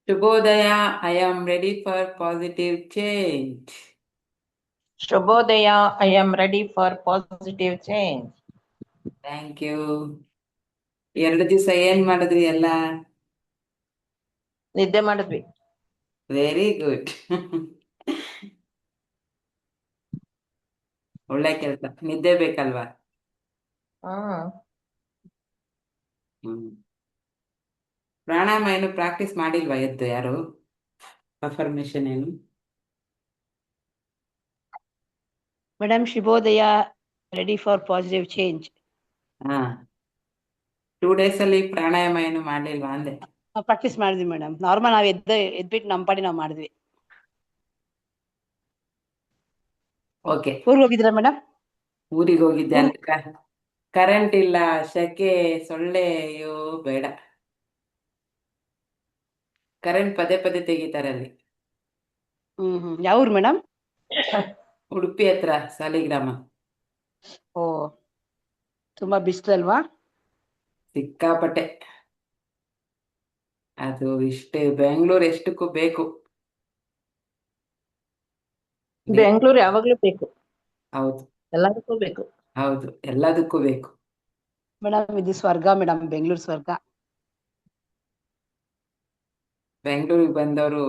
Shubhodaya, I am ready for positive change. Shubhodaya, I am ready for positive change. Thank you. 2 ದಿವಸ ಏನ್ ಮಾಡಿದ್ರಿ ಎಲ್ಲ? ನಿದ್ದೆ ಮಾಡಿದ್ವಿ. Very good. ಒಳ್ಳೆ ಕೆಲಸ. ನಿದ್ದೆ ಬೇಕಲ್ವಾ? ಹ್ಮ್ ಹ್ಮ್. ಪ್ರಾಣಾಯಾಮ ಏನು ಪ್ರಾಕ್ಟೀಸ್ ಮಾಡಿಲ್ವಾ ಎದ್ದು ಯಾರು? ಅಫರ್ಮೇಶನ್ ಏನು? Madam Shibodaya, ready for positive change. ಹಾ, 2 days ಅಲ್ಲಿ ಪ್ರಾಣಾಯಾಮ ಏನು ಮಾಡಿಲ್ವಾ ಅಂದೆ? ಪ್ರಾಕ್ಟೀಸ್ ಮಾಡಿದ್ವಿ ಮೇಡಮ್. ನಾರ್ಮಲ್ ನಾವು ಎದ್ಬಿಟ್ಟು ನಮ್ಮ ಪಾಡಿ ನಾವು ಮಾಡಿದ್ವಿ. ಓಕೆ. ಊರಿಗೆ ಹೋಗಿದ್ದೀರಾ ಮೇಡಮ್? ಊರಿಗೆ ಹೋಗಿದ್ದೆ. ಅಲ್ಲಿ ಕರೆಂಟ್ ಇಲ್ಲ, ಶೆಕೆ, ಸೊಳ್ಳೆ, ಅಯ್ಯೋ ಬೇಡ. ಕರೆಂಟ್ ಪದೇ ಪದೇ ತೆಗಿತಾರೆ ಅಲ್ಲಿ. ಯಾವ ಊರು ಮೇಡಮ್? ಉಡುಪಿ ಹತ್ರ ಸಾಲಿಗ್ರಾಮ. ಓ, ತುಂಬಾ ಬಿಸಿಲಲ್ವಾ? ಸಿಕ್ಕಾಪಟ್ಟೆ. ಅದು ಇಷ್ಟೇ, ಬೆಂಗಳೂರು ಎಷ್ಟಕ್ಕೂ ಬೇಕು. ಬೆಂಗಳೂರು ಯಾವಾಗ್ಲೂ ಬೇಕು. ಹೌದು ಎಲ್ಲದಕ್ಕೂ ಬೇಕು. ಹೌದು, ಎಲ್ಲದಕ್ಕೂ ಬೇಕು. ಮೇಡಮ್ ಇದು ಸ್ವರ್ಗ ಮೇಡಮ್, ಬೆಂಗಳೂರು ಸ್ವರ್ಗ. ಬೆಂಗಳೂರಿಗೆ ಬಂದವರು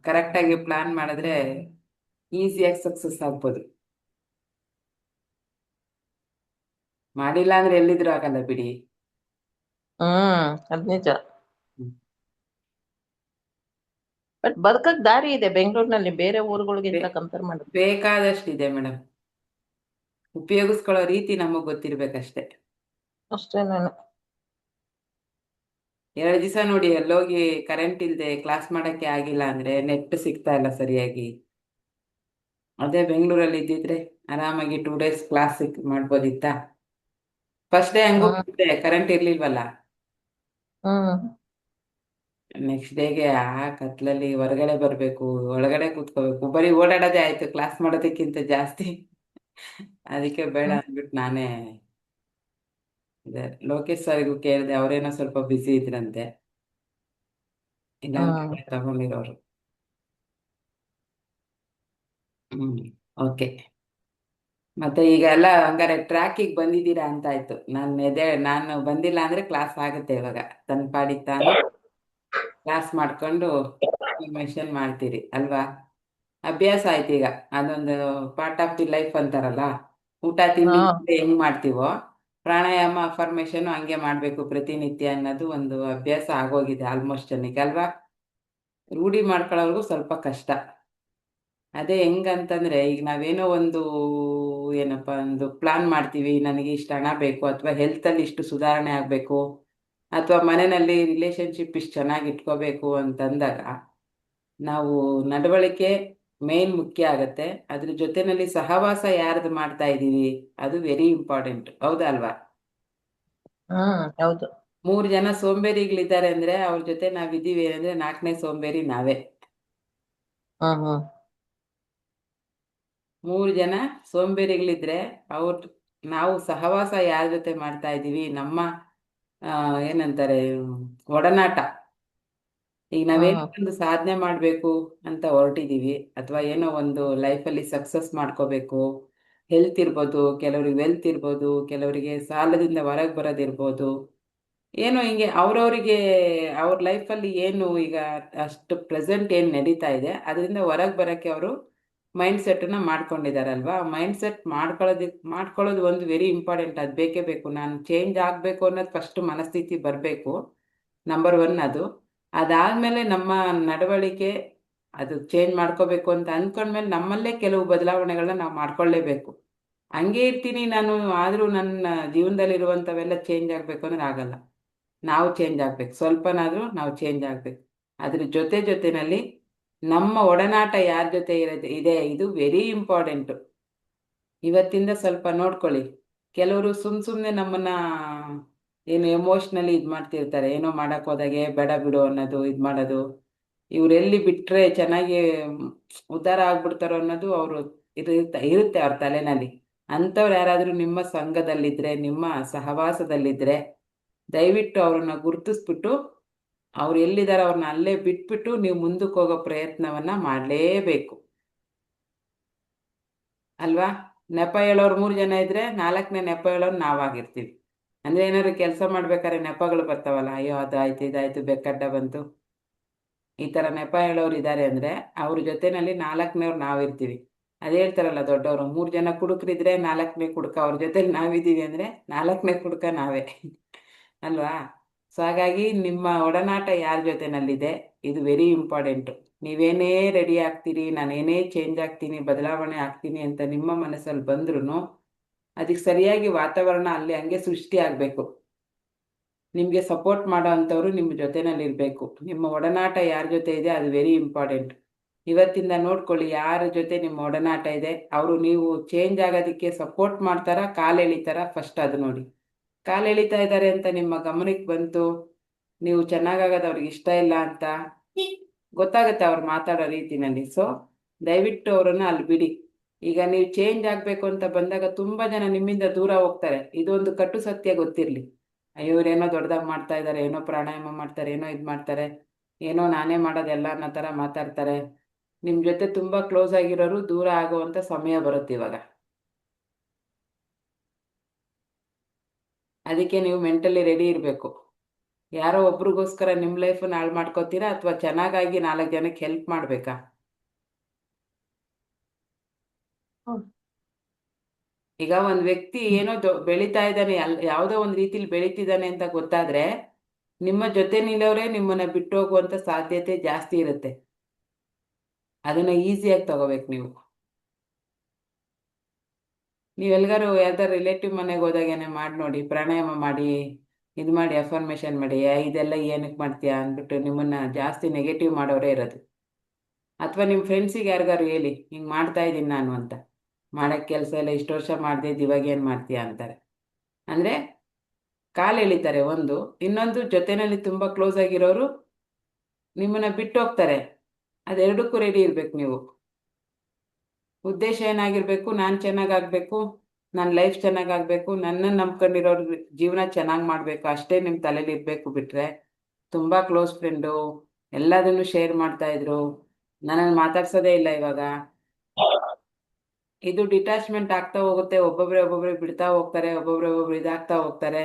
ಕರೆಕ್ಟ್ ಆಗಿ ಪ್ಲಾನ್ ಮಾಡಿದ್ರೆ ಈಸಿಯಾಗಿ ಸಕ್ಸಸ್ ಆಗ್ಬೋದು. ಮಾಡಿಲ್ಲ ಅಂದ್ರೆ ಎಲ್ಲಿದ್ರು ಆಗಲ್ಲ ಬಿಡಿ. ಅದ್ ನಿಜ. ಬಟ್ ಬದುಕಕ್ ದಾರಿ ಇದೆ ಬೆಂಗಳೂರಿನಲ್ಲಿ, ಬೇರೆ ಊರುಗಳಿಗಿಂತ ಕಂಪೇರ್ ಮಾಡಿದ್ರೆ. ಬೇಕಾದಷ್ಟಿದೆ ಮೇಡಮ್. ಉಪಯೋಗಿಸ್ಕೊಳ್ಳೋ ರೀತಿ ನಮಗ್ ಗೊತ್ತಿರ್ಬೇಕಷ್ಟೆ. ಅಷ್ಟೇ ನಾನು. 2 ದಿವಸ ನೋಡಿ, ಎಲ್ಲೋಗಿ ಕರೆಂಟ್ ಇಲ್ದೆ ಕ್ಲಾಸ್ ಮಾಡಕ್ಕೆ ಆಗಿಲ್ಲ ಅಂದ್ರೆ ನೆಟ್ ಸಿಗ್ತಾ ಇಲ್ಲ ಸರಿಯಾಗಿ. ಅದೇ ಬೆಂಗಳೂರಲ್ಲಿ ಇದ್ದಿದ್ರೆ ಆರಾಮಾಗಿ 2 days ಕ್ಲಾಸ್ ಮಾಡ್ಬೋದಿತ್ತ. ಫಸ್ಟ್ ಡೇ ಹಂಗೂ ಕರೆಂಟ್ ಇರ್ಲಿಲ್ವಲ್ಲ. ನೆಕ್ಸ್ಟ್ ಡೇಗೆ ಆ ಕತ್ಲಲ್ಲಿ ಹೊರಗಡೆ ಬರ್ಬೇಕು, ಒಳಗಡೆ ಕೂತ್ಕೋಬೇಕು, ಬರೀ ಓಡಾಡೋದೇ ಆಯ್ತು ಕ್ಲಾಸ್ ಮಾಡೋದಕ್ಕಿಂತ ಜಾಸ್ತಿ. ಅದಕ್ಕೆ ಬೇಡ ಅಂದ್ಬಿಟ್ಟು ನಾನೇ ಲೋಕೇಶ್ ಸರ್ಗೂ ಕೇಳಿದೆ, ಅವರೇನೋ ಸ್ವಲ್ಪ ಬ್ಯುಸಿ ಇದ್ರಂತೆ, ಇಲ್ಲ ತಗೊಂಡಿರೋರು. ಓಕೆ. ಮತ್ತೆ ಈಗ ಎಲ್ಲ ಹಂಗಾರೆ ಟ್ರ್ಯಾಕಿಗೆ ಬಂದಿದ್ದೀರಾ ಅಂತ ಆಯ್ತು. ನಾನು ಬಂದಿಲ್ಲ ಅಂದ್ರೆ ಕ್ಲಾಸ್ ಆಗುತ್ತೆ ಇವಾಗ. ತನ್ನ ಪಾಡಿಗೆ ತಾನು ಕ್ಲಾಸ್ ಮಾಡ್ಕೊಂಡು ಇನ್ಫಾರ್ಮೇಶನ್ ಮಾಡ್ತೀರಿ ಅಲ್ವಾ? ಅಭ್ಯಾಸ ಆಯ್ತು ಈಗ. ಅದೊಂದು ಪಾರ್ಟ್ ಆಫ್ ದಿ ಲೈಫ್ ಅಂತಾರಲ್ಲ, ಊಟ ತಿಂಡಿ ಹೆಂಗ್ ಮಾಡ್ತೀವೋ ಪ್ರಾಣಾಯಾಮ ಅಫರ್ಮೇಶನ್ ಹಂಗೆ ಮಾಡ್ಬೇಕು ಪ್ರತಿನಿತ್ಯ ಅನ್ನೋದು ಒಂದು ಅಭ್ಯಾಸ ಆಗೋಗಿದೆ ಆಲ್ಮೋಸ್ಟ್ ಜನಕ್ಕೆ ಅಲ್ವಾ? ರೂಢಿ ಮಾಡ್ಕೊಳ್ಳೋರ್ಗು ಸ್ವಲ್ಪ ಕಷ್ಟ. ಅದೇ ಹೆಂಗಂತಂದ್ರೆ, ಈಗ ನಾವೇನೋ ಒಂದು ಪ್ಲಾನ್ ಮಾಡ್ತೀವಿ, ನನಗೆ ಇಷ್ಟು ಹಣ ಬೇಕು, ಅಥವಾ ಹೆಲ್ತಲ್ಲಿ ಇಷ್ಟು ಸುಧಾರಣೆ ಆಗಬೇಕು, ಅಥವಾ ಮನೆಯಲ್ಲಿ ರಿಲೇಶನ್ಶಿಪ್ ಇಷ್ಟು ಚೆನ್ನಾಗಿ ಇಟ್ಕೋಬೇಕು ಅಂತಂದಾಗ ನಾವು ನಡವಳಿಕೆ ಮೇನ್ ಮುಖ್ಯ ಆಗತ್ತೆ. ಅದ್ರ ಜೊತೆನಲ್ಲಿ ಸಹವಾಸ ಯಾರ್ದು ಮಾಡ್ತಾ ಇದ್ದೀವಿ ಅದು ವೆರಿ ಇಂಪಾರ್ಟೆಂಟ್. ಹೌದಾ ಅಲ್ವಾ? ಹೌದು. 3 ಜನ ಸೋಂಬೇರಿಗಳಿದ್ದಾರೆ ಅಂದ್ರೆ ಅವ್ರ ಜೊತೆ ನಾವಿದ್ದೀವಿ ಅಂದ್ರೆ 4ನೇ ಸೋಂಬೇರಿ ನಾವೇ. 3 ಜನ ಸೋಂಬೇರಿಗಳಿದ್ರೆ ನಾವು ಸಹವಾಸ ಯಾರ ಜೊತೆ ಮಾಡ್ತಾ ಇದ್ದೀವಿ, ನಮ್ಮ ಏನಂತಾರೆ ಒಡನಾಟ. ಈಗ ನಾವೇನೋ ಒಂದು ಸಾಧನೆ ಮಾಡಬೇಕು ಅಂತ ಹೊರಟಿದ್ದೀವಿ, ಅಥವಾ ಏನೋ ಒಂದು ಲೈಫಲ್ಲಿ ಸಕ್ಸಸ್ ಮಾಡ್ಕೋಬೇಕು. ಹೆಲ್ತ್ ಇರ್ಬೋದು, ಕೆಲವ್ರಿಗೆ ವೆಲ್ತ್ ಇರ್ಬೋದು, ಕೆಲವರಿಗೆ ಸಾಲದಿಂದ ಹೊರಗೆ ಬರೋದಿರ್ಬೋದು, ಏನೋ ಹಿಂಗೆ ಅವ್ರವ್ರಿಗೆ ಅವ್ರ ಲೈಫಲ್ಲಿ ಏನು ಈಗ ಅಷ್ಟು ಪ್ರೆಸೆಂಟ್ ಏನು ನಡೀತಾ ಇದೆ ಅದರಿಂದ ಹೊರಗೆ ಬರೋಕ್ಕೆ ಅವರು ಮೈಂಡ್ ಸೆಟ್ಟನ್ನ ಮಾಡ್ಕೊಂಡಿದ್ದಾರಲ್ವಾ? ಮೈಂಡ್ ಸೆಟ್ ಮಾಡ್ಕೊಳ್ಳೋದು ಒಂದು ವೆರಿ ಇಂಪಾರ್ಟೆಂಟ್. ಅದು ಬೇಕೇ ಬೇಕು. ನಾನು ಚೇಂಜ್ ಆಗಬೇಕು ಅನ್ನೋದು ಫಸ್ಟ್ ಮನಸ್ಥಿತಿ ಬರಬೇಕು, ನಂಬರ್ 1 ಅದು. ಅದಾದಮೇಲೆ ನಮ್ಮ ನಡವಳಿಕೆ ಅದು ಚೇಂಜ್ ಮಾಡ್ಕೋಬೇಕು ಅಂತ ಅಂದ್ಕೊಂಡ್ಮೇಲೆ ನಮ್ಮಲ್ಲೇ ಕೆಲವು ಬದಲಾವಣೆಗಳನ್ನ ನಾವು ಮಾಡ್ಕೊಳ್ಳೇಬೇಕು. ಹಂಗೆ ಇರ್ತೀನಿ ನಾನು, ಆದರೂ ನನ್ನ ಜೀವನದಲ್ಲಿರುವಂಥವೆಲ್ಲ ಚೇಂಜ್ ಆಗಬೇಕು ಅಂದ್ರೆ ಆಗಲ್ಲ. ನಾವು ಚೇಂಜ್ ಆಗಬೇಕು, ಸ್ವಲ್ಪನಾದರೂ ನಾವು ಚೇಂಜ್ ಆಗಬೇಕು. ಅದ್ರ ಜೊತೆನಲ್ಲಿ ನಮ್ಮ ಒಡನಾಟ ಯಾರ ಜೊತೆ ಇದೆ ಇದು ವೆರಿ ಇಂಪಾರ್ಟೆಂಟು. ಇವತ್ತಿಂದ ಸ್ವಲ್ಪ ನೋಡ್ಕೊಳ್ಳಿ. ಕೆಲವರು ಸುಮ್ಮನೆ ನಮ್ಮನ್ನ ಏನು ಎಮೋಷ್ನಲಿ ಇದು ಮಾಡ್ತಿರ್ತಾರೆ, ಏನೋ ಮಾಡಕ್ಕೆ ಹೋದಾಗೆ ಬೇಡ ಬಿಡು ಅನ್ನೋದು, ಇದು ಮಾಡೋದು. ಇವರೆಲ್ಲಿ ಬಿಟ್ಟರೆ ಚೆನ್ನಾಗಿ ಉದ್ಧಾರ ಆಗ್ಬಿಡ್ತಾರೋ ಅನ್ನೋದು ಅವರು ಇರುತ್ತೆ ಅವ್ರ ತಲೆನಲ್ಲಿ. ಅಂಥವ್ರು ಯಾರಾದರೂ ನಿಮ್ಮ ಸಂಘದಲ್ಲಿದ್ದರೆ, ನಿಮ್ಮ ಸಹವಾಸದಲ್ಲಿದ್ದರೆ ದಯವಿಟ್ಟು ಅವ್ರನ್ನ ಗುರುತಿಸ್ಬಿಟ್ಟು ಅವ್ರು ಎಲ್ಲಿದ್ದಾರೆ ಅವ್ರನ್ನ ಅಲ್ಲೇ ಬಿಟ್ಬಿಟ್ಟು ನೀವು ಮುಂದಕ್ಕೆ ಹೋಗೋ ಪ್ರಯತ್ನವನ್ನ ಮಾಡಲೇಬೇಕು ಅಲ್ವಾ. ನೆಪ ಹೇಳೋರು 3 ಜನ ಇದ್ರೆ 4ನೇ ನೆಪ ಹೇಳೋರು ನಾವಾಗಿರ್ತೀವಿ. ಅಂದ್ರೆ ಏನಾದ್ರು ಕೆಲಸ ಮಾಡ್ಬೇಕಾದ್ರೆ ನೆಪಗಳು ಬರ್ತಾವಲ್ಲ, ಅಯ್ಯೋ ಅದಾಯ್ತು ಇದಾಯ್ತು ಬೆಕ್ಕಡ್ಡ ಬಂತು, ಈ ಥರ ನೆಪ ಹೇಳೋರು ಇದ್ದಾರೆ ಅಂದರೆ ಅವ್ರ ಜೊತೆನಲ್ಲಿ 4ನೇವ್ರು ನಾವಿರ್ತೀವಿ. ಅದು ಹೇಳ್ತಾರಲ್ಲ ದೊಡ್ಡವರು, 3 ಜನ ಕುಡುಕರಿದ್ರೆ 4ನೇ ಕುಡುಕ ಅವ್ರ ಜೊತೆಲಿ ನಾವಿದ್ದೀವಿ ಅಂದರೆ 4ನೇ ಕುಡುಕ ನಾವೇ ಅಲ್ವಾ. ಸೊ ಹಾಗಾಗಿ ನಿಮ್ಮ ಒಡನಾಟ ಯಾರ ಜೊತೆನಲ್ಲಿದೆ ಇದು ವೆರಿ ಇಂಪಾರ್ಟೆಂಟು. ನೀವೇನೇ ರೆಡಿ ಆಗ್ತೀರಿ, ನಾನೇನೇ ಚೇಂಜ್ ಆಗ್ತೀನಿ, ಬದಲಾವಣೆ ಆಗ್ತೀನಿ ಅಂತ ನಿಮ್ಮ ಮನಸ್ಸಲ್ಲಿ ಬಂದ್ರೂ ಅದಕ್ಕೆ ಸರಿಯಾಗಿ ವಾತಾವರಣ ಅಲ್ಲಿ ಹಂಗೆ ಸೃಷ್ಟಿ ಆಗಬೇಕು. ನಿಮಗೆ ಸಪೋರ್ಟ್ ಮಾಡೋ ಅಂಥವ್ರು ನಿಮ್ಮ ಜೊತೆನಲ್ಲಿ ಇರಬೇಕು. ನಿಮ್ಮ ಒಡನಾಟ ಯಾರ ಜೊತೆ ಇದೆ ಅದು ವೆರಿ ಇಂಪಾರ್ಟೆಂಟ್. ಇವತ್ತಿಂದ ನೋಡ್ಕೊಳ್ಳಿ ಯಾರ ಜೊತೆ ನಿಮ್ಮ ಒಡನಾಟ ಇದೆ, ಅವರು ನೀವು ಚೇಂಜ್ ಆಗೋದಕ್ಕೆ ಸಪೋರ್ಟ್ ಮಾಡ್ತಾರಾ ಕಾಲು ಎಳಿತಾರ, ಫಸ್ಟ್ ಅದು ನೋಡಿ. ಕಾಲು ಎಳಿತಾ ಇದ್ದಾರೆ ಅಂತ ನಿಮ್ಮ ಗಮನಕ್ಕೆ ಬಂತು, ನೀವು ಚೆನ್ನಾಗಾಗೋದು ಅವ್ರಿಗೆ ಇಷ್ಟ ಇಲ್ಲ ಅಂತ ಗೊತ್ತಾಗುತ್ತೆ ಅವ್ರು ಮಾತಾಡೋ ರೀತಿನಲ್ಲಿ. ಸೊ ದಯವಿಟ್ಟು ಅವರನ್ನು ಅಲ್ಲಿ ಬಿಡಿ. ಈಗ ನೀವು ಚೇಂಜ್ ಆಗಬೇಕು ಅಂತ ಬಂದಾಗ ತುಂಬ ಜನ ನಿಮ್ಮಿಂದ ದೂರ ಹೋಗ್ತಾರೆ. ಇದೊಂದು ಕಟು ಸತ್ಯ ಗೊತ್ತಿರಲಿ. ಅಯ್ಯೋ ಇವರೇನೋ ದೊಡ್ಡದಾಗಿ ಮಾಡ್ತಾ ಇದ್ದಾರೆ, ಏನೋ ಪ್ರಾಣಾಯಾಮ ಮಾಡ್ತಾರೆ, ಏನೋ ಇದು ಮಾಡ್ತಾರೆ, ಏನೋ ನಾನೇ ಮಾಡೋದೆಲ್ಲ ಅನ್ನೋ ಥರ ಮಾತಾಡ್ತಾರೆ. ನಿಮ್ಮ ಜೊತೆ ತುಂಬ ಕ್ಲೋಸ್ ಆಗಿರೋರು ದೂರ ಆಗುವಂಥ ಸಮಯ ಬರುತ್ತೆ ಇವಾಗ. ಅದಕ್ಕೆ ನೀವು ಮೆಂಟಲಿ ರೆಡಿ ಇರಬೇಕು. ಯಾರೋ ಒಬ್ರಿಗೋಸ್ಕರ ನಿಮ್ಮ ಲೈಫನ್ನು ಹಾಳು ಮಾಡ್ಕೋತೀರಾ ಅಥವಾ ಚೆನ್ನಾಗಾಗಿ 4 ಜನಕ್ಕೆ ಹೆಲ್ಪ್ ಮಾಡಬೇಕಾ? ಈಗ ಒಂದು ವ್ಯಕ್ತಿ ಏನೋ ಬೆಳೀತಾ ಇದ್ದಾನೆ, ಯಾವುದೋ ಒಂದು ರೀತಿಲಿ ಬೆಳೀತಿದ್ದಾನೆ ಅಂತ ಗೊತ್ತಾದ್ರೆ ನಿಮ್ಮ ಜೊತೆ ನಿಲ್ಲೋರೇ ನಿಮ್ಮನ್ನ ಬಿಟ್ಟು ಹೋಗುವಂಥ ಸಾಧ್ಯತೆ ಜಾಸ್ತಿ ಇರುತ್ತೆ. ಅದನ್ನ ಈಸಿಯಾಗಿ ತಗೋಬೇಕು ನೀವು. ನೀವೆಲ್ಗಾರು ಯಾವ್ದಾರು ರಿಲೇಟಿವ್ ಮನೆಗೆ ಹೋದಾಗೇನೆ ಮಾಡಿ ನೋಡಿ, ಪ್ರಾಣಾಯಾಮ ಮಾಡಿ, ಇದು ಮಾಡಿ, ಅಫರ್ಮೇಷನ್ ಮಾಡಿ, ಇದೆಲ್ಲ ಏನಕ್ಕೆ ಮಾಡ್ತೀಯಾ ಅಂದ್ಬಿಟ್ಟು ನಿಮ್ಮನ್ನ ಜಾಸ್ತಿ ನೆಗೆಟಿವ್ ಮಾಡೋರೇ ಇರೋದು. ಅಥವಾ ನಿಮ್ಮ ಫ್ರೆಂಡ್ಸಿಗೆ ಯಾರಿಗಾರು ಹೇಳಿ ಹಿಂಗೆ ಮಾಡ್ತಾ ಇದ್ದೀನಿ ನಾನು ಅಂತ. ಮಾಡೋಕ್ಕೆ ಕೆಲಸ ಎಲ್ಲ ಇಷ್ಟು ವರ್ಷ ಮಾಡಿದೆ, ಇವಾಗ ಏನು ಮಾಡ್ತೀಯಾ ಅಂತಾರೆ. ಅಂದರೆ ಕಾಲು ಎಳಿತಾರೆ ಒಂದು. ಇನ್ನೊಂದು ಜೊತೆಯಲ್ಲಿ ತುಂಬ ಕ್ಲೋಸ್ ಆಗಿರೋರು ನಿಮ್ಮನ್ನ ಬಿಟ್ಟು ಹೋಗ್ತಾರೆ. ಅದೆರಡಕ್ಕೂ ರೆಡಿ ಇರಬೇಕು ನೀವು. ಉದ್ದೇಶ ಏನಾಗಿರಬೇಕು, ನಾನು ಚೆನ್ನಾಗಾಗಬೇಕು, ನನ್ನ ಲೈಫ್ ಚೆನ್ನಾಗಾಗಬೇಕು, ನನ್ನನ್ನು ನಂಬ್ಕೊಂಡಿರೋರು ಜೀವನ ಚೆನ್ನಾಗಿ ಮಾಡಬೇಕು, ಅಷ್ಟೇ ನಿಮ್ಮ ತಲೆಯಲ್ಲಿ ಇರಬೇಕು. ಬಿಟ್ಟರೆ ತುಂಬ ಕ್ಲೋಸ್ ಫ್ರೆಂಡು ಎಲ್ಲದನ್ನು ಶೇರ್ ಮಾಡ್ತಾಯಿದ್ರು, ನನ್ನನ್ನು ಮಾತಾಡ್ಸೋದೇ ಇಲ್ಲ ಇವಾಗ, ಇದು ಡಿಟ್ಯಾಚ್ಮೆಂಟ್ ಆಗ್ತಾ ಹೋಗುತ್ತೆ. ಒಬ್ಬೊಬ್ಬರೇ ಬಿಡ್ತಾ ಹೋಗ್ತಾರೆ, ಒಬ್ಬೊಬ್ಬರು ಇದಾಗ್ತಾ ಹೋಗ್ತಾರೆ.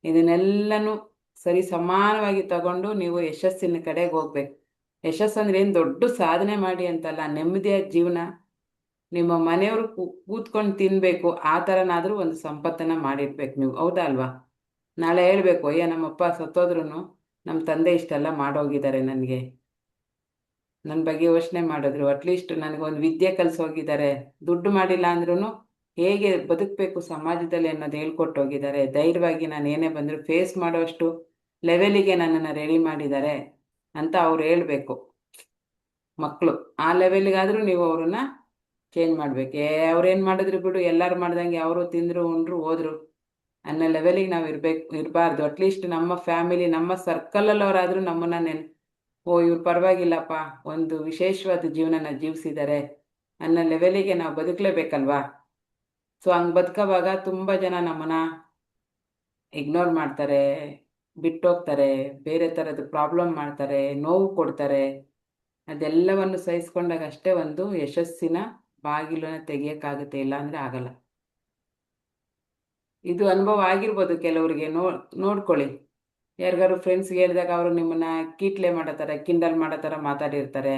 ಇದನ್ನೆಲ್ಲನೂ ಸರಿ ಸಮಾನವಾಗಿ ತಗೊಂಡು ನೀವು ಯಶಸ್ಸಿನ ಕಡೆಗೆ ಹೋಗ್ಬೇಕು. ಯಶಸ್ಸು ಅಂದ್ರೆ ಏನು ದೊಡ್ಡ ಸಾಧನೆ ಮಾಡಿ ಅಂತಲ್ಲ, ನೆಮ್ಮದಿಯ ಜೀವನ, ನಿಮ್ಮ ಮನೆಯವರು ಕೂತ್ಕೊಂಡು ತಿನ್ನಬೇಕು, ಆ ಥರನಾದರೂ ಒಂದು ಸಂಪತ್ತನ್ನು ಮಾಡಿರ್ಬೇಕು ನೀವು. ಹೌದಾ ಅಲ್ವಾ? ನಾಳೆ ಹೇಳಬೇಕು, ಅಯ್ಯ ನಮ್ಮಪ್ಪ ಸತ್ತೋದ್ರೂ ನಮ್ಮ ತಂದೆ ಇಷ್ಟೆಲ್ಲ ಮಾಡೋಗಿದ್ದಾರೆ, ನನಗೆ ನನ್ನ ಬಗ್ಗೆ ಯೋಚನೆ ಮಾಡಿದ್ರು, ಅಟ್ಲೀಸ್ಟ್ ನನಗೊಂದು ವಿದ್ಯೆ ಕಲಿಸೋಗಿದ್ದಾರೆ, ದುಡ್ಡು ಮಾಡಿಲ್ಲ ಅಂದ್ರೂ ಹೇಗೆ ಬದುಕಬೇಕು ಸಮಾಜದಲ್ಲಿ ಅನ್ನೋದು ಹೇಳ್ಕೊಟ್ಟು ಹೋಗಿದ್ದಾರೆ, ಧೈರ್ಯವಾಗಿ ನಾನು ಏನೇ ಬಂದರೂ ಫೇಸ್ ಮಾಡೋಷ್ಟು ಲೆವೆಲಿಗೆ ನನ್ನನ್ನು ರೆಡಿ ಮಾಡಿದ್ದಾರೆ ಅಂತ ಅವ್ರು ಹೇಳಬೇಕು. ಮಕ್ಕಳು ಆ ಲೆವೆಲ್ಗಾದರೂ ನೀವು ಅವ್ರನ್ನ ಚೇಂಜ್ ಮಾಡಬೇಕು. ಅವ್ರೇನು ಮಾಡಿದ್ರು ಬಿಡು, ಎಲ್ಲರೂ ಮಾಡ್ದಂಗೆ ಅವರು ತಿಂದರು ಉಂಡ್ರು ಹೋದ್ರು ಅನ್ನೋ ಲೆವೆಲಿಗೆ ನಾವು ಇರಬಾರ್ದು. ಅಟ್ಲೀಸ್ಟ್ ನಮ್ಮ ಫ್ಯಾಮಿಲಿ, ನಮ್ಮ ಸರ್ಕಲಲ್ಲವರಾದರೂ ನಮ್ಮನ್ನ ಓ ಇವ್ರು ಪರವಾಗಿಲ್ಲಪ್ಪ, ಒಂದು ವಿಶೇಷವಾದ ಜೀವನನ ಜೀವಿಸಿದ್ದಾರೆ ಅನ್ನೋ ಲೆವೆಲಿಗೆ ನಾವು ಬದುಕಲೇಬೇಕಲ್ವಾ. ಸೊ ಹಂಗೆ ಬದುಕೋವಾಗ ತುಂಬ ಜನ ನಮ್ಮನ್ನ ಇಗ್ನೋರ್ ಮಾಡ್ತಾರೆ, ಬಿಟ್ಟೋಗ್ತಾರೆ, ಬೇರೆ ಥರದ ಪ್ರಾಬ್ಲಮ್ ಮಾಡ್ತಾರೆ, ನೋವು ಕೊಡ್ತಾರೆ. ಅದೆಲ್ಲವನ್ನು ಸಹಿಸ್ಕೊಂಡಾಗ ಅಷ್ಟೇ ಒಂದು ಯಶಸ್ಸಿನ ಬಾಗಿಲನ್ನ ತೆಗಿಯೋಕ್ಕಾಗುತ್ತೆ, ಇಲ್ಲ ಅಂದರೆ ಆಗಲ್ಲ. ಇದು ಅನುಭವ ಆಗಿರ್ಬೋದು ಕೆಲವರಿಗೆ. ನೋಡ್ಕೊಳ್ಳಿ, ಯಾರಿಗಾರು ಫ್ರೆಂಡ್ಸ್ಗೆ ಹೇಳಿದಾಗ ಅವರು ನಿಮ್ಮನ್ನ ಕೀಟ್ಲೆ ಮಾಡೋ ಥರ, ಕಿಂಡಲ್ ಮಾಡೋ ಥರ ಮಾತಾಡಿರ್ತಾರೆ.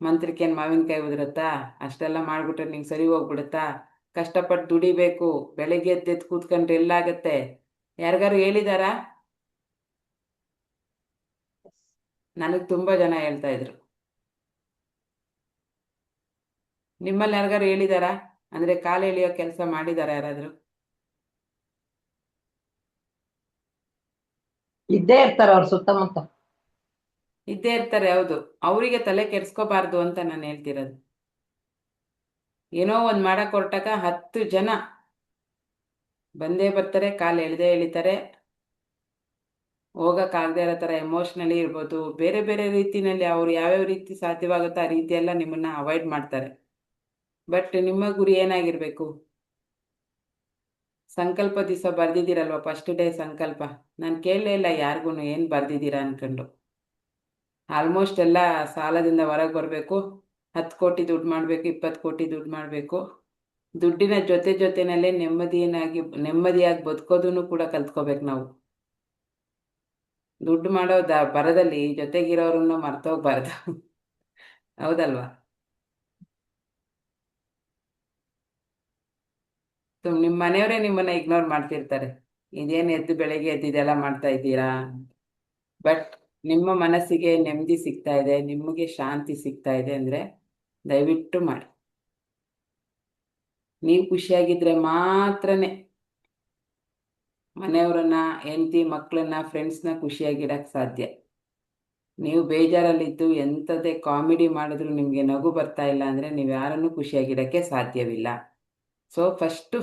ಮಂತ್ರಕ್ಕೇನು ಮಾವಿನಕಾಯಿ ಉದುರುತ್ತಾ, ಅಷ್ಟೆಲ್ಲ ಮಾಡಿಬಿಟ್ರೆ ನಿಂಗೆ ಸರಿ ಹೋಗ್ಬಿಡುತ್ತಾ, ಕಷ್ಟಪಟ್ಟು ದುಡಿಬೇಕು, ಬೆಳಗ್ಗೆ ಎದ್ದು ಕೂತ್ಕೊಂಡ್ರೆ ಎಲ್ಲಾಗತ್ತೆ, ಯಾರಿಗಾರು ಹೇಳಿದಾರಾ? ನನಗೆ ತುಂಬ ಜನ ಹೇಳ್ತಾ ಇದ್ರು. ನಿಮ್ಮಲ್ಲಿ ಯಾರಿಗಾರು ಹೇಳಿದಾರಾ? ಅಂದರೆ ಕಾಲು ಎಳೆಯೋ ಕೆಲಸ ಮಾಡಿದಾರ ಯಾರಾದರೂ? ಇದ್ದೇ ಇರ್ತಾರೆ ಅವ್ರ ಸುತ್ತಮುತ್ತ. ಇದ್ದೇ ಇರ್ತಾರೆ, ಹೌದು. ಅವರಿಗೆ ತಲೆ ಕೆಡ್ಸ್ಕೋಬಾರ್ದು ಅಂತ ನಾನು ಹೇಳ್ತಿರೋದು. ಏನೋ ಒಂದು ಮಾಡಕ್ಕೆ ಹೊರಟಾಗ 10 ಜನ ಬಂದೇ ಬರ್ತಾರೆ, ಕಾಲು ಎಳಿತಾರೆ. ಹೋಗೋಕ್ಕಾಗದೇ ಇರೋ ಥರ ಎಮೋಷ್ನಲಿ ಇರ್ಬೋದು, ಬೇರೆ ಬೇರೆ ರೀತಿಯಲ್ಲಿ ಅವ್ರು ಯಾವ್ಯಾವ ರೀತಿ ಸಾಧ್ಯವಾಗುತ್ತೋ ಆ ರೀತಿಯೆಲ್ಲ ನಿಮ್ಮನ್ನು ಅವಾಯ್ಡ್ ಮಾಡ್ತಾರೆ. ಬಟ್ ನಿಮ್ಮ ಗುರಿ ಏನಾಗಿರಬೇಕು? ಸಂಕಲ್ಪ ದಿವಸ ಬರ್ದಿದ್ದೀರಲ್ವ, ಫಸ್ಟ್ ಡೇ ಸಂಕಲ್ಪ. ನಾನು ಕೇಳಲೇ ಇಲ್ಲ ಯಾರಿಗೂ ಏನು ಬರ್ದಿದ್ದೀರಾ ಅನ್ಕೊಂಡು. ಆಲ್ಮೋಸ್ಟ್ ಎಲ್ಲ ಸಾಲದಿಂದ ಹೊರಗೆ ಬರಬೇಕು, 10 ಕೋಟಿ ದುಡ್ಡು ಮಾಡಬೇಕು, 20 ಕೋಟಿ ದುಡ್ಡು ಮಾಡಬೇಕು. ದುಡ್ಡಿನ ಜೊತೆನಲ್ಲೇ ನೆಮ್ಮದಿಯಾಗಿ ಬದುಕೋದನ್ನು ಕೂಡ ಕಲ್ತ್ಕೋಬೇಕು ನಾವು. ದುಡ್ಡು ಮಾಡೋ ಬರದಲ್ಲಿ ಜೊತೆಗಿರೋರನ್ನ ಮರ್ತೋಗ್ಬಾರ್ದು. ಹೌದಲ್ವಾ? ನಿಮ್ಮ ಮನೆಯವರೇ ನಿಮ್ಮನ್ನ ಇಗ್ನೋರ್ ಮಾಡ್ತಿರ್ತಾರೆ, ಇದೇನು ಎದ್ದು ಬೆಳಗ್ಗೆ ಎದ್ದು ಇದೆಲ್ಲ ಮಾಡ್ತಾ ಇದ್ದೀರಾ. ಬಟ್ ನಿಮ್ಮ ಮನಸ್ಸಿಗೆ ನೆಮ್ಮದಿ ಸಿಗ್ತಾ ಇದೆ, ನಿಮಗೆ ಶಾಂತಿ ಸಿಗ್ತಾ ಇದೆ ಅಂದ್ರೆ ದಯವಿಟ್ಟು ಮಾಡಿ. ನೀವು ಖುಷಿಯಾಗಿದ್ರೆ ಮಾತ್ರನೇ ಮನೆಯವರನ್ನ, ಹೆಂಡತಿ ಮಕ್ಕಳನ್ನ, ಫ್ರೆಂಡ್ಸ್ನ ಖುಷಿಯಾಗಿಡಕ್ಕೆ ಸಾಧ್ಯ. ನೀವು ಬೇಜಾರಲ್ಲಿದ್ದು ಎಂಥದ್ದೇ ಕಾಮಿಡಿ ಮಾಡಿದ್ರು ನಿಮಗೆ ನಗು ಬರ್ತಾ ಇಲ್ಲ ಅಂದರೆ ನೀವು ಯಾರನ್ನೂ ಖುಷಿಯಾಗಿಡಕ್ಕೆ ಸಾಧ್ಯವಿಲ್ಲ. ಸೊ ಫಸ್ಟು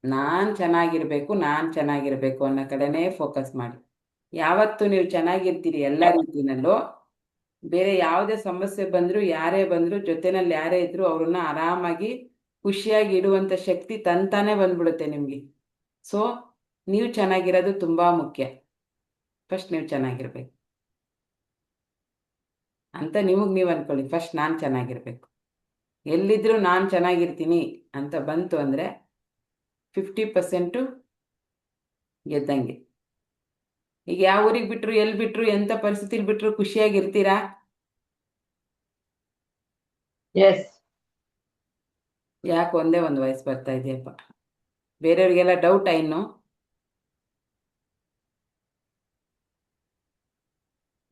ನಾನು ಚೆನ್ನಾಗಿರಬೇಕು ಅನ್ನೋ ಕಡೆನೇ ಫೋಕಸ್ ಮಾಡಿ. ಯಾವತ್ತು ನೀವು ಚೆನ್ನಾಗಿರ್ತೀರಿ ಎಲ್ಲ ರೀತಿನಲ್ಲೂ, ಬೇರೆ ಯಾವುದೇ ಸಮಸ್ಯೆ ಬಂದರೂ ಯಾರೇ ಬಂದರೂ ಜೊತೆನಲ್ಲಿ ಯಾರೇ ಇದ್ದರೂ ಅವ್ರನ್ನ ಆರಾಮಾಗಿ ಖುಷಿಯಾಗಿ ಇಡುವಂಥ ಶಕ್ತಿ ತಂತಾನೇ ಬಂದ್ಬಿಡುತ್ತೆ ನಿಮಗೆ. ಸೊ ನೀವು ಚೆನ್ನಾಗಿರೋದು ತುಂಬ ಮುಖ್ಯ. ಫಸ್ಟ್ ನೀವು ಚೆನ್ನಾಗಿರ್ಬೇಕು ಅಂತ ನಿಮಗೆ ನೀವು ಅಂದ್ಕೊಳ್ಳಿ. ಫಸ್ಟ್ ನಾನು ಚೆನ್ನಾಗಿರ್ಬೇಕು, ಎಲ್ಲಿದ್ದರೂ ನಾನು ಚೆನ್ನಾಗಿರ್ತೀನಿ ಅಂತ ಬಂತು ಅಂದರೆ 50% ಗೆದ್ದಂಗೆ. ಈಗ ಯಾವ ಊರಿಗೆ ಬಿಟ್ಟರು, ಎಲ್ಲಿ ಬಿಟ್ಟರು, ಎಂಥ ಪರಿಸ್ಥಿತಿಲಿ ಬಿಟ್ಟರು ಖುಷಿಯಾಗಿರ್ತೀರಾ? ಎಸ್. ಯಾಕೆ ಒಂದೇ ಒಂದು ವಯಸ್ಸು ಬರ್ತಾ ಇದೆಯಪ್ಪ, ಬೇರೆಯವ್ರಿಗೆಲ್ಲ ಡೌಟಾ ಇನ್ನು?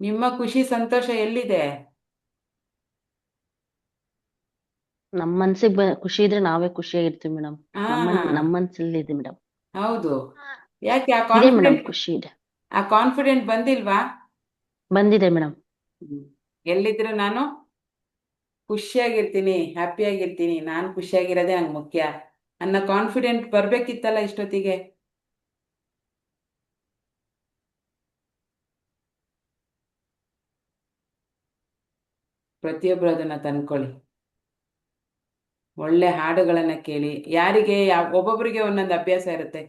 ನಿಮ್ಮ ಖುಷಿ ಸಂತೋಷ ಎಲ್ಲಿದೆ? ನಮ್ ಮನ್ಸಿಗೆ ಖುಷಿ ಇದ್ರೆ ನಾವೇ ಖುಷಿಯಾಗಿರ್ತೀವಿ ಮೇಡಮ್. ಹಾ ನಮ್ ಮನ್ಸಲ್ಲಿ ಇದೆ ಮೇಡಮ್. ಹೌದು. ಯಾಕೆ ಇದೆ ಮೇಡಮ್, ಖುಷಿ ಇದೆ. ಆ ಕಾನ್ಫಿಡೆಂಟ್ ಬಂದಿಲ್ವಾ? ಬಂದಿದೆ ಮೇಡಮ್. ಎಲ್ಲಿದ್ರು ನಾನು ಖುಷಿಯಾಗಿರ್ತೀನಿ, ಹ್ಯಾಪಿಯಾಗಿರ್ತೀನಿ, ನಾನು ಖುಷಿಯಾಗಿರೋದೇ ನಂಗೆ ಮುಖ್ಯ ಅನ್ನೋ ಕಾನ್ಫಿಡೆಂಟ್ ಬರ್ಬೇಕಿತ್ತಲ್ಲ ಇಷ್ಟೊತ್ತಿಗೆ. ಪ್ರತಿಯೊಬ್ಬರು ಅದನ್ನ ತಂದ್ಕೊಳ್ಳಿ. ಒಳ್ಳೆ ಹಾಡುಗಳನ್ನ ಕೇಳಿ. ಒಬ್ಬೊಬ್ಬರಿಗೆ ಒಂದೊಂದು ಅಭ್ಯಾಸ ಇರುತ್ತೆ.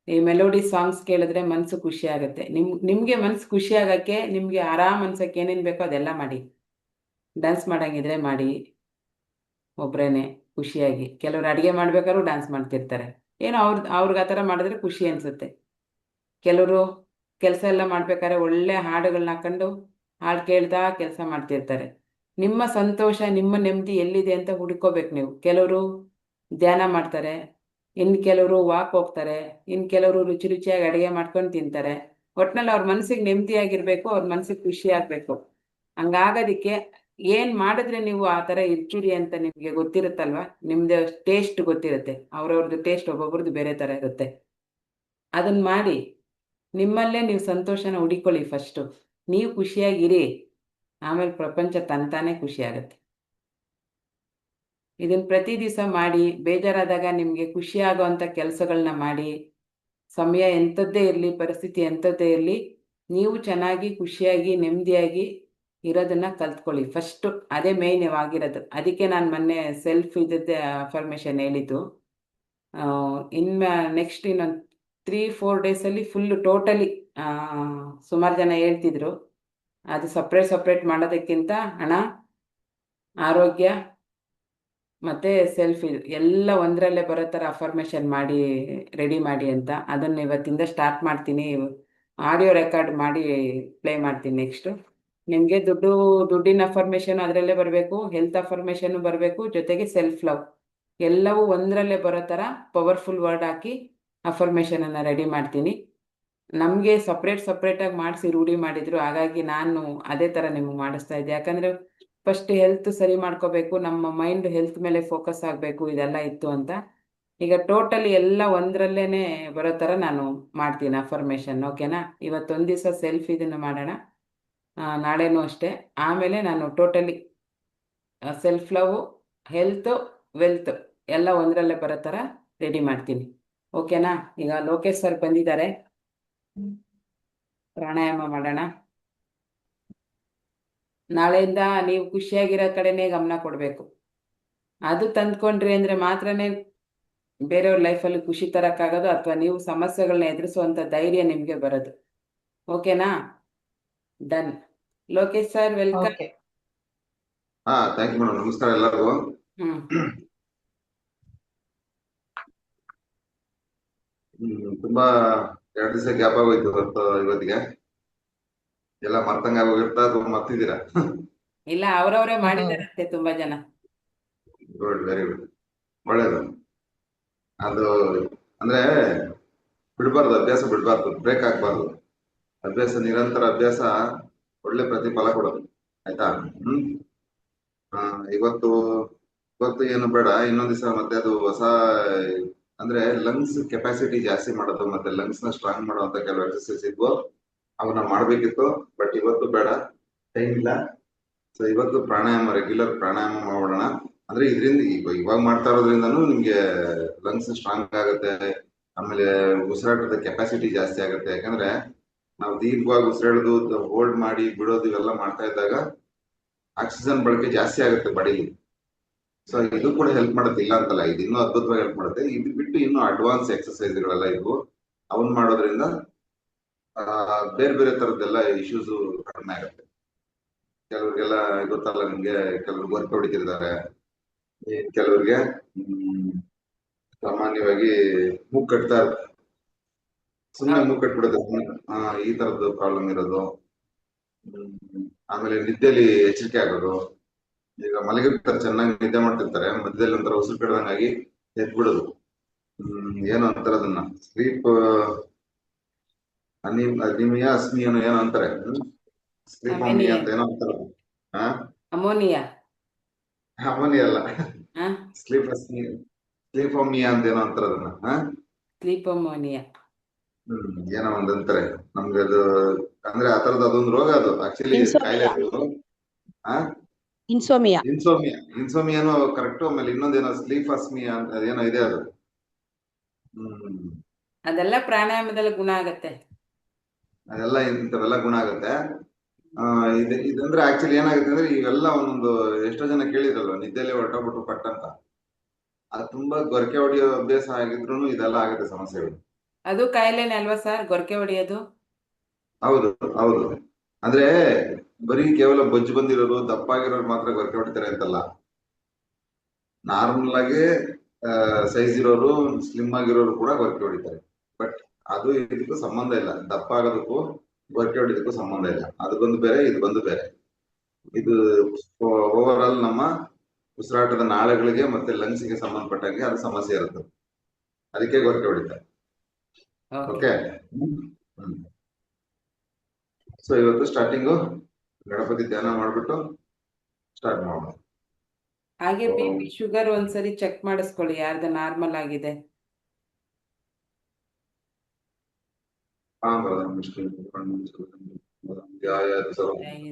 ಈ ಮೆಲೋಡಿ ಸಾಂಗ್ಸ್ ಕೇಳಿದ್ರೆ ಮನಸ್ಸು ಖುಷಿ ಆಗುತ್ತೆ. ನಿಮಗೆ ಮನಸ್ಸು ಖುಷಿ ಆಗಕ್ಕೆ, ನಿಮಗೆ ಆರಾಮ್ ಅನ್ಸಕ್ಕೆ ಏನೇನು ಬೇಕೋ ಅದೆಲ್ಲ ಮಾಡಿ. ಡ್ಯಾನ್ಸ್ ಮಾಡಂಗಿದ್ರೆ ಮಾಡಿ ಒಬ್ರೇನೆ ಖುಷಿಯಾಗಿ. ಕೆಲವ್ರು ಅಡುಗೆ ಮಾಡ್ಬೇಕಾದ್ರೂ ಡ್ಯಾನ್ಸ್ ಮಾಡ್ತಿರ್ತಾರೆ, ಏನೋ ಅವ್ರಿಗೆ ಆ ಥರ ಮಾಡಿದ್ರೆ ಖುಷಿ ಅನಿಸುತ್ತೆ. ಕೆಲವರು ಕೆಲಸ ಎಲ್ಲ ಮಾಡ್ಬೇಕಾದ್ರೆ ಒಳ್ಳೆ ಹಾಡುಗಳನ್ನ ಹಾಕೊಂಡು ಹಾಡು ಕೇಳ್ತಾ ಕೆಲಸ ಮಾಡ್ತಿರ್ತಾರೆ. ನಿಮ್ಮ ಸಂತೋಷ, ನಿಮ್ಮ ನೆಮ್ಮದಿ ಎಲ್ಲಿದೆ ಅಂತ ಹುಡ್ಕೋಬೇಕು ನೀವು. ಕೆಲವರು ಧ್ಯಾನ ಮಾಡ್ತಾರೆ, ಇನ್ನು ಕೆಲವರು ವಾಕ್ ಹೋಗ್ತಾರೆ, ಇನ್ನು ಕೆಲವರು ರುಚಿ ರುಚಿಯಾಗಿ ಅಡುಗೆ ಮಾಡ್ಕೊಂಡು ತಿಂತಾರೆ. ಒಟ್ನಲ್ಲಿ ಅವ್ರ ಮನಸ್ಸಿಗೆ ನೆಮ್ಮದಿಯಾಗಿರ್ಬೇಕು, ಅವ್ರ ಮನಸ್ಸಿಗೆ ಖುಷಿ ಆಗಬೇಕು. ಹಂಗಾಗೋದಕ್ಕೆ ಏನು ಮಾಡಿದ್ರೆ ನೀವು ಆ ಥರ ಇರ್ತೀರಿ ಅಂತ ನಿಮಗೆ ಗೊತ್ತಿರುತ್ತಲ್ವ, ನಿಮ್ಮದು ಟೇಸ್ಟ್ ಗೊತ್ತಿರುತ್ತೆ. ಅವ್ರವ್ರದ್ದು ಟೇಸ್ಟ್ ಒಬ್ಬೊಬ್ರದ್ದು ಬೇರೆ ಥರ ಇರುತ್ತೆ. ಅದನ್ನು ಮಾಡಿ ನಿಮ್ಮಲ್ಲೇ ನೀವು ಸಂತೋಷನ ಹುಡಿಕೊಳ್ಳಿ. ಫಸ್ಟು ನೀವು ಖುಷಿಯಾಗಿರಿ, ಆಮೇಲೆ ಪ್ರಪಂಚ ತಂತಾನೇ ಖುಷಿ ಆಗುತ್ತೆ. ಇದನ್ನು ಪ್ರತಿ ದಿವಸ ಮಾಡಿ. ಬೇಜಾರಾದಾಗ ನಿಮಗೆ ಖುಷಿ ಆಗೋವಂಥ ಕೆಲಸಗಳನ್ನ ಮಾಡಿ. ಸಮಯ ಎಂಥದ್ದೇ ಇರಲಿ, ಪರಿಸ್ಥಿತಿ ಎಂಥದ್ದೇ ಇರಲಿ, ನೀವು ಚೆನ್ನಾಗಿ ಖುಷಿಯಾಗಿ ನೆಮ್ಮದಿಯಾಗಿ ಇರೋದನ್ನು ಕಲ್ತ್ಕೊಳ್ಳಿ. ಫಸ್ಟು ಅದೇ ಮೇಯ್ನ್ ಆಗಿರೋದು. ಅದಕ್ಕೆ ನಾನು ಮೊನ್ನೆ ಸೆಲ್ಫ್ ಇದ್ದದ್ದೇ ಅಫರ್ಮೇಷನ್ ಹೇಳಿದ್ದು. ನೆಕ್ಸ್ಟ್ ಇನ್ನೊಂದು 3-4 ಡೇಸಲ್ಲಿ ಫುಲ್ಲು ಟೋಟಲಿ ಸುಮಾರು ಜನ ಹೇಳ್ತಿದ್ರು, ಅದು ಸಪ್ರೇಟ್ ಮಾಡೋದಕ್ಕಿಂತ ಹಣ, ಆರೋಗ್ಯ ಮತ್ತು ಸೆಲ್ಫ್ ಇದು ಎಲ್ಲ ಒಂದರಲ್ಲೇ ಬರೋ ಥರ ಅಫರ್ಮೇಷನ್ ಮಾಡಿ ರೆಡಿ ಮಾಡಿ ಅಂತ. ಅದನ್ನು ಇವತ್ತಿಂದ ಸ್ಟಾರ್ಟ್ ಮಾಡ್ತೀನಿ. ಆಡಿಯೋ ರೆಕಾರ್ಡ್ ಮಾಡಿ ಪ್ಲೇ ಮಾಡ್ತೀನಿ ನೆಕ್ಸ್ಟು. ನಿಮಗೆ ದುಡ್ಡಿನ ಅಫರ್ಮೇಷನ್ ಅದರಲ್ಲೇ ಬರಬೇಕು, ಹೆಲ್ತ್ ಅಫರ್ಮೇಷನ್ನು ಬರಬೇಕು, ಜೊತೆಗೆ ಸೆಲ್ಫ್ ಲವ್ ಎಲ್ಲವೂ ಒಂದರಲ್ಲೇ ಬರೋ ಥರ ಪವರ್ಫುಲ್ ವರ್ಡ್ ಹಾಕಿ ಅಫರ್ಮೇಷನನ್ನು ರೆಡಿ ಮಾಡ್ತೀನಿ. ನಮಗೆ ಸಪ್ರೇಟಾಗಿ ಮಾಡಿಸಿ ರೂಢಿ ಮಾಡಿದರು, ಹಾಗಾಗಿ ನಾನು ಅದೇ ಥರ ನಿಮಗೆ ಮಾಡಿಸ್ತಾ ಇದ್ದೆ. ಯಾಕಂದರೆ ಫಸ್ಟ್ ಹೆಲ್ತ್ ಸರಿ ಮಾಡ್ಕೋಬೇಕು, ನಮ್ಮ ಮೈಂಡ್ ಹೆಲ್ತ್ ಮೇಲೆ ಫೋಕಸ್ ಆಗಬೇಕು, ಇದೆಲ್ಲ ಇತ್ತು ಅಂತ. ಈಗ ಟೋಟಲಿ ಎಲ್ಲ ಒಂದರಲ್ಲೇ ಬರೋ ಥರ ನಾನು ಮಾಡ್ತೀನಿ ಅಫರ್ಮೇಷನ್. ಓಕೆನಾ? ಇವತ್ತೊಂದು ದಿವಸ ಸೆಲ್ಫ್ ಇದನ್ನು ಮಾಡೋಣ, ನಾಳೆನೂ ಅಷ್ಟೇ. ಆಮೇಲೆ ನಾನು totally self love, health, wealth ಎಲ್ಲ ಒಂದರಲ್ಲೇ ಬರೋ ಥರ ರೆಡಿ ಮಾಡ್ತೀನಿ. ಓಕೆನಾ? ಈಗ ಲೋಕೇಶ್ ಸರ್ ಬಂದಿದ್ದಾರೆ, ಪ್ರಾಣಾಯಾಮ ಮಾಡೋಣ. ನಾಳೆಯಿಂದ ನೀವು ಖುಷಿಯಾಗಿರೋ ಕಡೆನೇ ಗಮನ ಕೊಡಬೇಕು. ಅದು ತಂದ್ಕೊಂಡ್ರಿ ಅಂದರೆ ಮಾತ್ರನೇ ಬೇರೆಯವ್ರ ಲೈಫಲ್ಲಿ ಖುಷಿ ತರಕ್ಕಾಗೋದು, ಅಥವಾ ನೀವು ಸಮಸ್ಯೆಗಳನ್ನ ಎದುರಿಸುವಂತ ಧೈರ್ಯ ನಿಮ್ಗೆ ಬರೋದು. ಓಕೆನಾ? Done. Lokesh sir, welcome. Okay. Thank you madam. ನಮಸ್ಕಾರ ಎಲ್ಲರಿಗೂ. ಹ್ಮ್ ತುಂಬಾ 2 ದಿವಸ ಗ್ಯಾಪ್ ಆಗೋಯ್ತು ಇವತ್ತಿಗೆ. ಎಲ್ಲ ಮರ್ತಂಗ ಆಗೋಗಿರ್ತಾ ಅಥವಾ ಮರ್ತಿದ್ದೀರಾ? ಇಲ್ಲ, ಅವ್ರವ್ರೇ ಮಾಡಿದಾರಂತೆ ತುಂಬಾ ಜನ. ಗುಡ್, ವೆರಿ ಗುಡ್, ಒಳ್ಳೇದು. ಅದು ಅಂದ್ರೆ ಬಿಡ್ಬಾರ್ದು, ಅಭ್ಯಾಸ ಬಿಡ್ಬಾರ್ದು, ಬ್ರೇಕ್ ಆಗ್ಬಾರ್ದು. ಅಭ್ಯಾಸ, ನಿರಂತರ ಅಭ್ಯಾಸ ಒಳ್ಳೆ ಪ್ರತಿಫಲ ಕೊಡೋದು. ಆಯ್ತಾ? ಆ, ಇವತ್ತು ಇವತ್ತು ಏನು ಬೇಡ, ಇನ್ನೊಂದ್ ದಿವಸ ಮತ್ತೆ ಅದು ಹೊಸ, ಅಂದ್ರೆ ಲಂಗ್ಸ್ ಕೆಪಾಸಿಟಿ ಜಾಸ್ತಿ ಮಾಡೋದು ಮತ್ತೆ ಲಂಗ್ಸ್ ನ ಸ್ಟ್ರಾಂಗ್ ಮಾಡುವಂತ ಕೆಲವು ಎಕ್ಸರ್ಸೈಸ್ ಇದ್ವು, ಅವನ್ನ ಮಾಡ್ಬೇಕಿತ್ತು. ಬಟ್ ಇವತ್ತು ಬೇಡ, ಟೈಮ್ ಇಲ್ಲ. ಸೊ ಇವತ್ತು ಪ್ರಾಣಾಯಾಮ, ರೆಗ್ಯುಲರ್ ಪ್ರಾಣಾಯಾಮ ಮಾಡೋಣ. ಅಂದ್ರೆ ಇದರಿಂದ ಇವಾಗ ಮಾಡ್ತಾ ಇರೋದ್ರಿಂದನೂ ನಿಮ್ಗೆ ಲಂಗ್ಸ್ ಸ್ಟ್ರಾಂಗ್ ಆಗುತ್ತೆ. ಆಮೇಲೆ ಉಸಿರಾಟದ ಕೆಪಾಸಿಟಿ ಜಾಸ್ತಿ ಆಗುತ್ತೆ. ಯಾಕಂದ್ರೆ ನಾವು ದೀರ್ಘವಾಗಿ ಉಸಿರಾಡೋದು, ಹೋಲ್ಡ್ ಮಾಡಿ ಬಿಡೋದು ಇವೆಲ್ಲ ಮಾಡ್ತಾ ಇದ್ದಾಗ ಆಕ್ಸಿಜನ್ ಬಳಕೆ ಜಾಸ್ತಿ ಆಗುತ್ತೆ ಬಾಡಿಲಿ. ಸೊ ಇದು ಕೂಡ ಹೆಲ್ಪ್ ಮಾಡುತ್ತೆ, ಇಲ್ಲ ಅಂತಲ್ಲ, ಇದು ಇನ್ನೂ ಅದ್ಭುತವಾಗಿ ಹೆಲ್ಪ್ ಮಾಡುತ್ತೆ. ಇದು ಬಿಟ್ಟು ಇನ್ನೂ ಅಡ್ವಾನ್ಸ್ ಎಕ್ಸರ್ಸೈಸ್ಗಳೆಲ್ಲ ಇದ್ವು, ಅವನ್ ಮಾಡೋದ್ರಿಂದ ಬೇರೆ ಬೇರೆ ತರದ್ದೆಲ್ಲ ಇಶ್ಯೂಸ್ ಕಡಿಮೆ ಆಗುತ್ತೆ. ಕೆಲವ್ರಿಗೆಲ್ಲ ಗೊತ್ತಲ್ಲ ನಿಮ್ಗೆ, ಕೆಲವ್ರು ವರ್ಕ್ ಹೊಡಿತಿರ್ತಾರೆ, ಕೆಲವ್ರಿಗೆ ಸಾಮಾನ್ಯವಾಗಿ ಮೂಗ್ ಕಟ್ತಾ ಇರುತ್ತೆ, ಸುಮ್ಮನೆ ಮೂಗ್ ಕಟ್ಬಿಡುತ್ತೆ. ಈ ತರದ್ದು ಪ್ರಾಬ್ಲಮ್ ಇರೋದು. ಆಮೇಲೆ ನಿದ್ದೆಲಿ ಎಚ್ಚರಿಕೆ ಆಗೋದು. ಈಗ ಮಲಗಿರ್ತಾರೆ, ಚೆನ್ನಾಗಿ ನಿದ್ದೆ ಮಾಡ್ತಿರ್ತಾರೆ, ಮಧ್ಯದಲ್ಲಿ ಒಂಥರ ಉಸಿರು ಕಡ್ದಂಗಾಗಿ ಎದ್ಬಿಡೋದು. ಏನೋ ಅಂತಾರೆ ಅದನ್ನ, ಸ್ಲೀಪ್ ಅನಿಮಿಯಾ ಅಸ್ಮಿಯನು ಏನೋ ಅಂತಾರೆ, ಸ್ಲೀಪ್ ಅಮ್ನಿಯಾ ಅಂತ ಏನೋ ಅಂತಾರೆ. ಅಮೋನಿಯಾ. ಅಮೋನಿಯಾ ಅಲ್ಲ, ಸ್ಲೀಪ್ ಅಸ್ಮಿಯಾ, ಸ್ಲೀಪ್ ಅಮ್ನಿಯಾ ಅಂತ ಏನೋ ಅಂತಾರೆ ಅದನ್ನ. Sleep ammonia. ಏನೋ ಒಂದ್ ಅಂತಾರೆ ನಮ್ಗೆ ಅದು. ಅಂದ್ರೆ ಆ ತರದ ಅದೊಂದು ರೋಗ, ಅದು ಆಕ್ಚುಲಿ ಕಾಯಿಲೆ ಅದು. ಇನ್ಸೋಮಿಯಾ. ಇನ್ಸೋಮಿಯಾನು ಕರೆಕ್ಟ್. ಆಮೇಲೆ ಇನ್ನೊಂದೇನೋ ಸ್ಲೀಪ್ ಅಸ್ಮಿಯಾ ಅಂತ ಏನೋ ಇದೆ ಅದು. ಅದೆಲ್ಲ ಪ್ರಾಣಾಯಾಮದಲ್ಲಿ ಗುಣ ಆಗತ್ತೆ. ಅದೆಲ್ಲ ಇಂಥವೆಲ್ಲ ಗುಣ ಆಗುತ್ತೆ. ಇದಂದ್ರೆ ಆಕ್ಚುಲಿ ಏನಾಗುತ್ತೆ ಅಂದ್ರೆ, ಇವೆಲ್ಲ ಒಂದೊಂದು, ಎಷ್ಟೋ ಜನ ಕೇಳಿದ್ರಲ್ವ ನಿದ್ದೆಯಲ್ಲಿ ಹೊರಟೋಗ್ಬಿಟ್ಟು ಪಟ್ ಅಂತ. ಅದು ತುಂಬಾ ಗೊರಕೆ ಹೊಡೆಯೋ ಅಭ್ಯಾಸ ಆಗಿದ್ರು ಇದೆಲ್ಲ ಆಗುತ್ತೆ ಸಮಸ್ಯೆಗಳು. ಅದು ಕಾಯಿಲೆನೇ ಅಲ್ವಾ ಸರ್, ಗೊರಕೆ ಹೊಡೆಯೋದು? ಹೌದು ಹೌದು. ಅಂದ್ರೆ ಬರೀ ಕೇವಲ ಬೊಜ್ಜು ಬಂದಿರೋರು, ದಪ್ಪಾಗಿರೋರು ಮಾತ್ರ ಗೊರಕೆ ಹೊಡಿತಾರೆ ಅಂತಲ್ಲ. ನಾರ್ಮಲ್ ಆಗಿ ಸೈಜ್ ಇರೋರು, ಸ್ಲಿಮ್ ಆಗಿರೋರು ಕೂಡ ಗೊರಕೆ ಹೊಡಿತಾರೆ. ಬಟ್ ಅದು ಇದಕ್ಕೂ ಸಂಬಂಧ ಇಲ್ಲ. ದಪ್ಪ ಆಗೋದಕ್ಕೂ ಗೊರಕೆ ಹೊಡಿಯೋದಕ್ಕೂ ಸಂಬಂಧ ಇಲ್ಲ. ಅದು ಬಂದು ಬೇರೆ, ಇದು ಬಂದು ಬೇರೆ. ಇದು ಓವರ್ ಆಲ್ ನಮ್ಮ ಉಸಿರಾಟದ ನಾಳಗಳಿಗೆ ಮತ್ತೆ ಲಂಗ್ಸ್ಗೆ ಸಂಬಂಧಪಟ್ಟಂಗೆ ಅದು ಸಮಸ್ಯೆ ಇರುತ್ತೆ, ಅದಕ್ಕೆ ಗೊರಕೆ ಹೊಡಿತಾರೆ. ಓಕೆ. ಸೊ ಇವತ್ತು ಸ್ಟಾರ್ಟಿಂಗು ಗಣಪತಿ ಧ್ಯಾನ ಮಾಡ್ಬಿಟ್ಟು ಸ್ಟಾರ್ಟ್ ಮಾಡೋಣ. ಹಾಗೆ BP ಶುಗರ್ ಒಂದ್ಸರಿ ಚೆಕ್ ಮಾಡಿಸ್ಕೊಳ್ಳಿ, ಯಾರ್ದು ನಾರ್ಮಲ್ ಆಗಿದೆ.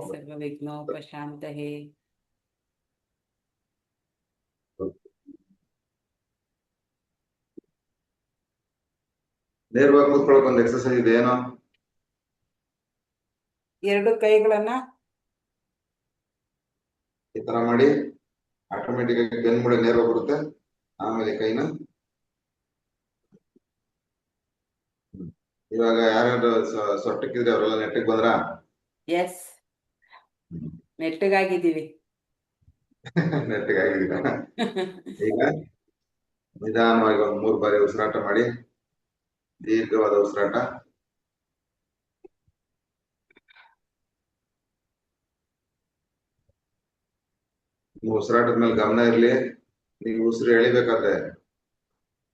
ಸರ್ವ ವಿಘ್ನೋಪಶಾಂತಯೇ. ನೇರವಾಗಿ ಕೂತ್ಕೊಳ್ಳೋಕೆ ಒಂದು ಎಕ್ಸರ್ಸೈಸ್ ಇದೆ, ಏನೋ 2 ಕೈಗಳನ್ನ ಈ ತರ ಮಾಡಿ, ಆಟೋಮೆಟಿಕ್ ಆಗಿ ಬೆನ್ಮೂಳೆ ನೇರವಾಗಿ ಬರುತ್ತೆ. ಆಮೇಲೆ ಕೈನ ಇವಾಗ ಯಾರ್ಯಾರು ಸೊಟ್ಟಕ್ಕಿದ್ರೆ ಅವರೆಲ್ಲ ನೆಟ್ಟಗೆ ಬಂದ್ರ? ಎಸ್, ನೆಟ್ಟಗಾಗಿದ್ದೀವಿ. ನೆಟ್ಟಗಾಗಿದ್ದೀರಾ? ಈಗ ನಿಧಾನವಾಗಿ ಒಂದು 3 ಬಾರಿ ಉಸಿರಾಟ ಮಾಡಿ, ದೀರ್ಘವಾದ ಉಸಿರಾಟ. ಉಸಿರಾಟದ ಮೇಲೆ ಗಮನ ಇರ್ಲಿ. ನೀವು ಉಸಿರು ಎಳಿಬೇಕಾದ್ರೆ,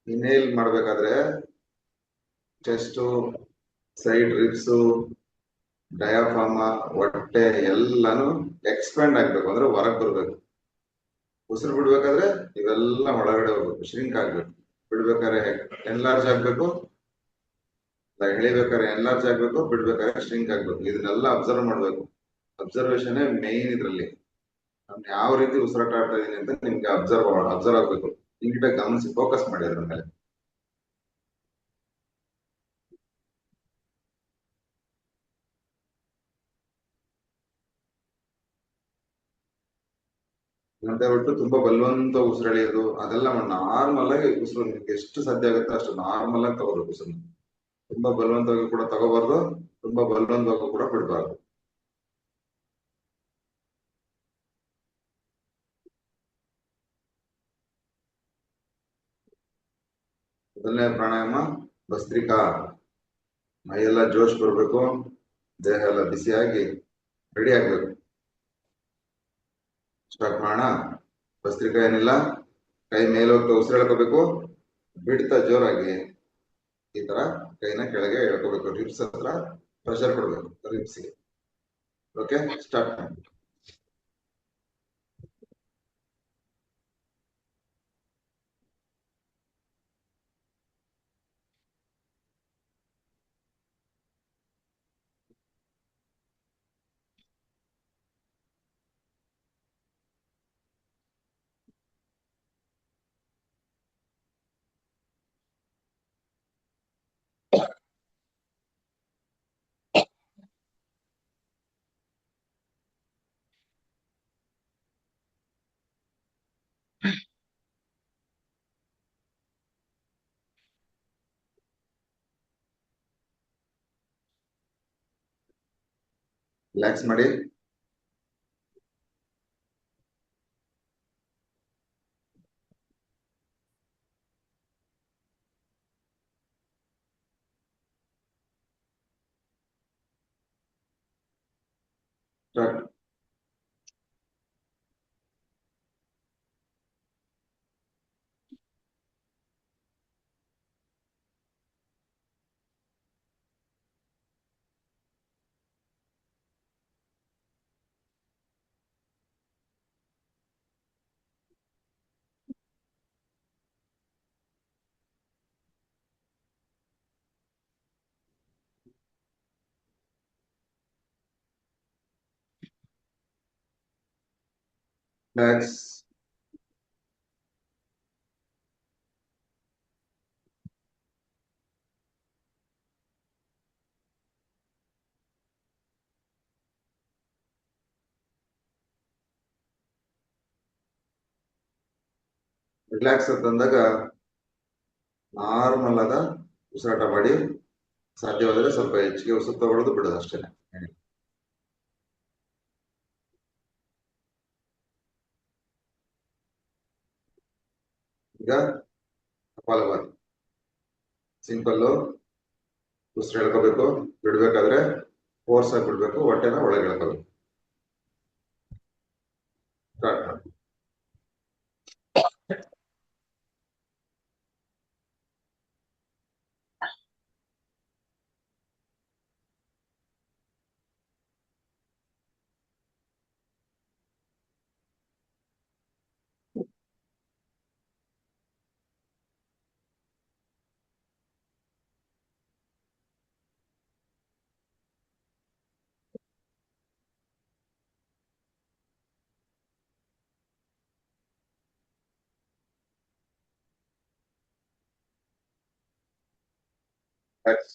ಇನ್ಹೇಲ್ ಮಾಡ್ಬೇಕಾದ್ರೆ ಚೆಸ್ಟ್, ಸೈಡ್ ರಿಬ್ಸ್, ಡಯಾಫಾರ್ಮ, ಹೊಟ್ಟೆ ಎಲ್ಲಾನು ಎಕ್ಸ್ಪ್ಯಾಂಡ್ ಆಗ್ಬೇಕು, ಅಂದ್ರೆ ಹೊರಗೆ ಬರ್ಬೇಕು. ಉಸಿರು ಬಿಡ್ಬೇಕಾದ್ರೆ ಇವೆಲ್ಲ ಒಳಗಡೆ ಹೋಗ್ಬೇಕು, ಶ್ರಿಂಕ್ ಆಗ್ಬೇಕು. ಬಿಡ್ಬೇಕಾದ್ರೆ ಎನ್ಲಾರ್ಜ್ ಆಗ್ಬೇಕು, ಎಳಿಬೇಕಾದ್ರೆ ಎನ್ಲಾರ್ಜ್ ಆಗ್ಬೇಕು, ಬಿಡ್ಬೇಕಾದ್ರೆ ಶ್ರಿಂಕ್ ಆಗ್ಬೇಕು. ಇದನ್ನೆಲ್ಲ ಅಬ್ಸರ್ವ್ ಮಾಡ್ಬೇಕು. ಅಬ್ಸರ್ವೇಷನ್ ಮೇನ್ ಇದ್ರಲ್ಲಿ. ನಾನು ಯಾವ ರೀತಿ ಉಸಿರಾಟ ಆಡ್ತಾ ಇದೀನಿ ಅಂತ ನಿಮ್ಗೆ ಅಬ್ಸರ್ವ್ ಆಗ್ಬೇಕು. ನೀಟಾಗಿ ಗಮನಿಸಿ ಫೋಕಸ್ ಮಾಡಿ ಅದ್ರ ಮೇಲೆ. ಅಂತ ಹೇಳ್ಬಿಟ್ಟು ತುಂಬಾ ಬಲವಂತ ಉಸಿರೆಳೆಯೋದು ಅದೆಲ್ಲ ನಾರ್ಮಲ್ ಆಗಿ ಉಸಿರು ನಿಮ್ಗೆ ಎಷ್ಟು ಸಾಧ್ಯ ಆಗುತ್ತೆ ಅಷ್ಟು ನಾರ್ಮಲ್ ಆಗಿ ತಗೋಬೇಕು ಉಸಿರು. ತುಂಬಾ ಬಲವಂತವಾಗಿ ಕೂಡ ತಗೋಬಾರ್ದು, ತುಂಬಾ ಬಲವಂತವಾಗಿ ಕೂಡ ಬಿಡಬಾರ್ದು. ಮೊದಲನೇ ಪ್ರಾಣಾಯಾಮ ಭಸ್ತ್ರಿಕಾ. ಮೈಯೆಲ್ಲ ಜೋಶ್ ಬರ್ಬೇಕು, ದೇಹ ಎಲ್ಲ ಬಿಸಿಯಾಗಿ ರೆಡಿ ಆಗ್ಬೇಕು. ಸ್ಟಾರ್ಟ್ ಮಾಡೋಣ. ಭಸ್ತ್ರಿಕಾ ಏನಿಲ್ಲ, ಕೈ ಮೇಲೆ ಹೋಗ್ತಾ ಉಸಿರು ಎಳ್ಕೋಬೇಕು, ಬಿಡ್ತಾ ಜೋರಾಗಿ ಈ ತರ ಕೈನ ಕೆಳಗೆ ಎಳ್ಕೋಬೇಕು. ರಿಬ್ಸ್ ಹತ್ರ ಪ್ರೆಷರ್ ಕೊಡ್ಬೇಕು, ರಿಬ್ಸ್ಗೆ. ಓಕೆ, ಸ್ಟಾರ್ಟ್ ಮಾಡಿ. ರಿಲ್ಯಾಕ್ಸ್ ಮಾಡಿ. ಸ್ಟಾರ್ಟ್. ರಿಲ್ಯಾಕ್ಸ್. ರಿಲ್ಯಾಕ್ಸ್ ಅಂತಂದಾಗ ನಾರ್ಮಲ್ ಆದ ಉಸಿರಾಟ ಮಾಡಿ. ಸಾಧ್ಯವಾದರೆ ಸ್ವಲ್ಪ ಹೆಚ್ಚಿಗೆ ಉಸಿರು ತಗೊಳ್ಳೋದು ಬಿಡೋದು ಅಷ್ಟೇ. ಈಗ ಕಪಾಲಭಾತಿ ಸಿಂಪಲ್ಲು. ಉಸಿರು ಎಳ್ಕೋಬೇಕು, ಬಿಡ್ಬೇಕಾದ್ರೆ ಫೋರ್ಸ್ ಆಗಿ ಬಿಡ್ಬೇಕು, ಹೊಟ್ಟೆನ ಒಳಗೆ ಎಳ್ಕೋಬೇಕು. ಸ್ಟಾರ್ಟ್ ಮಾಡಿ. ರಿಲ್ಯಾಕ್ಸ್.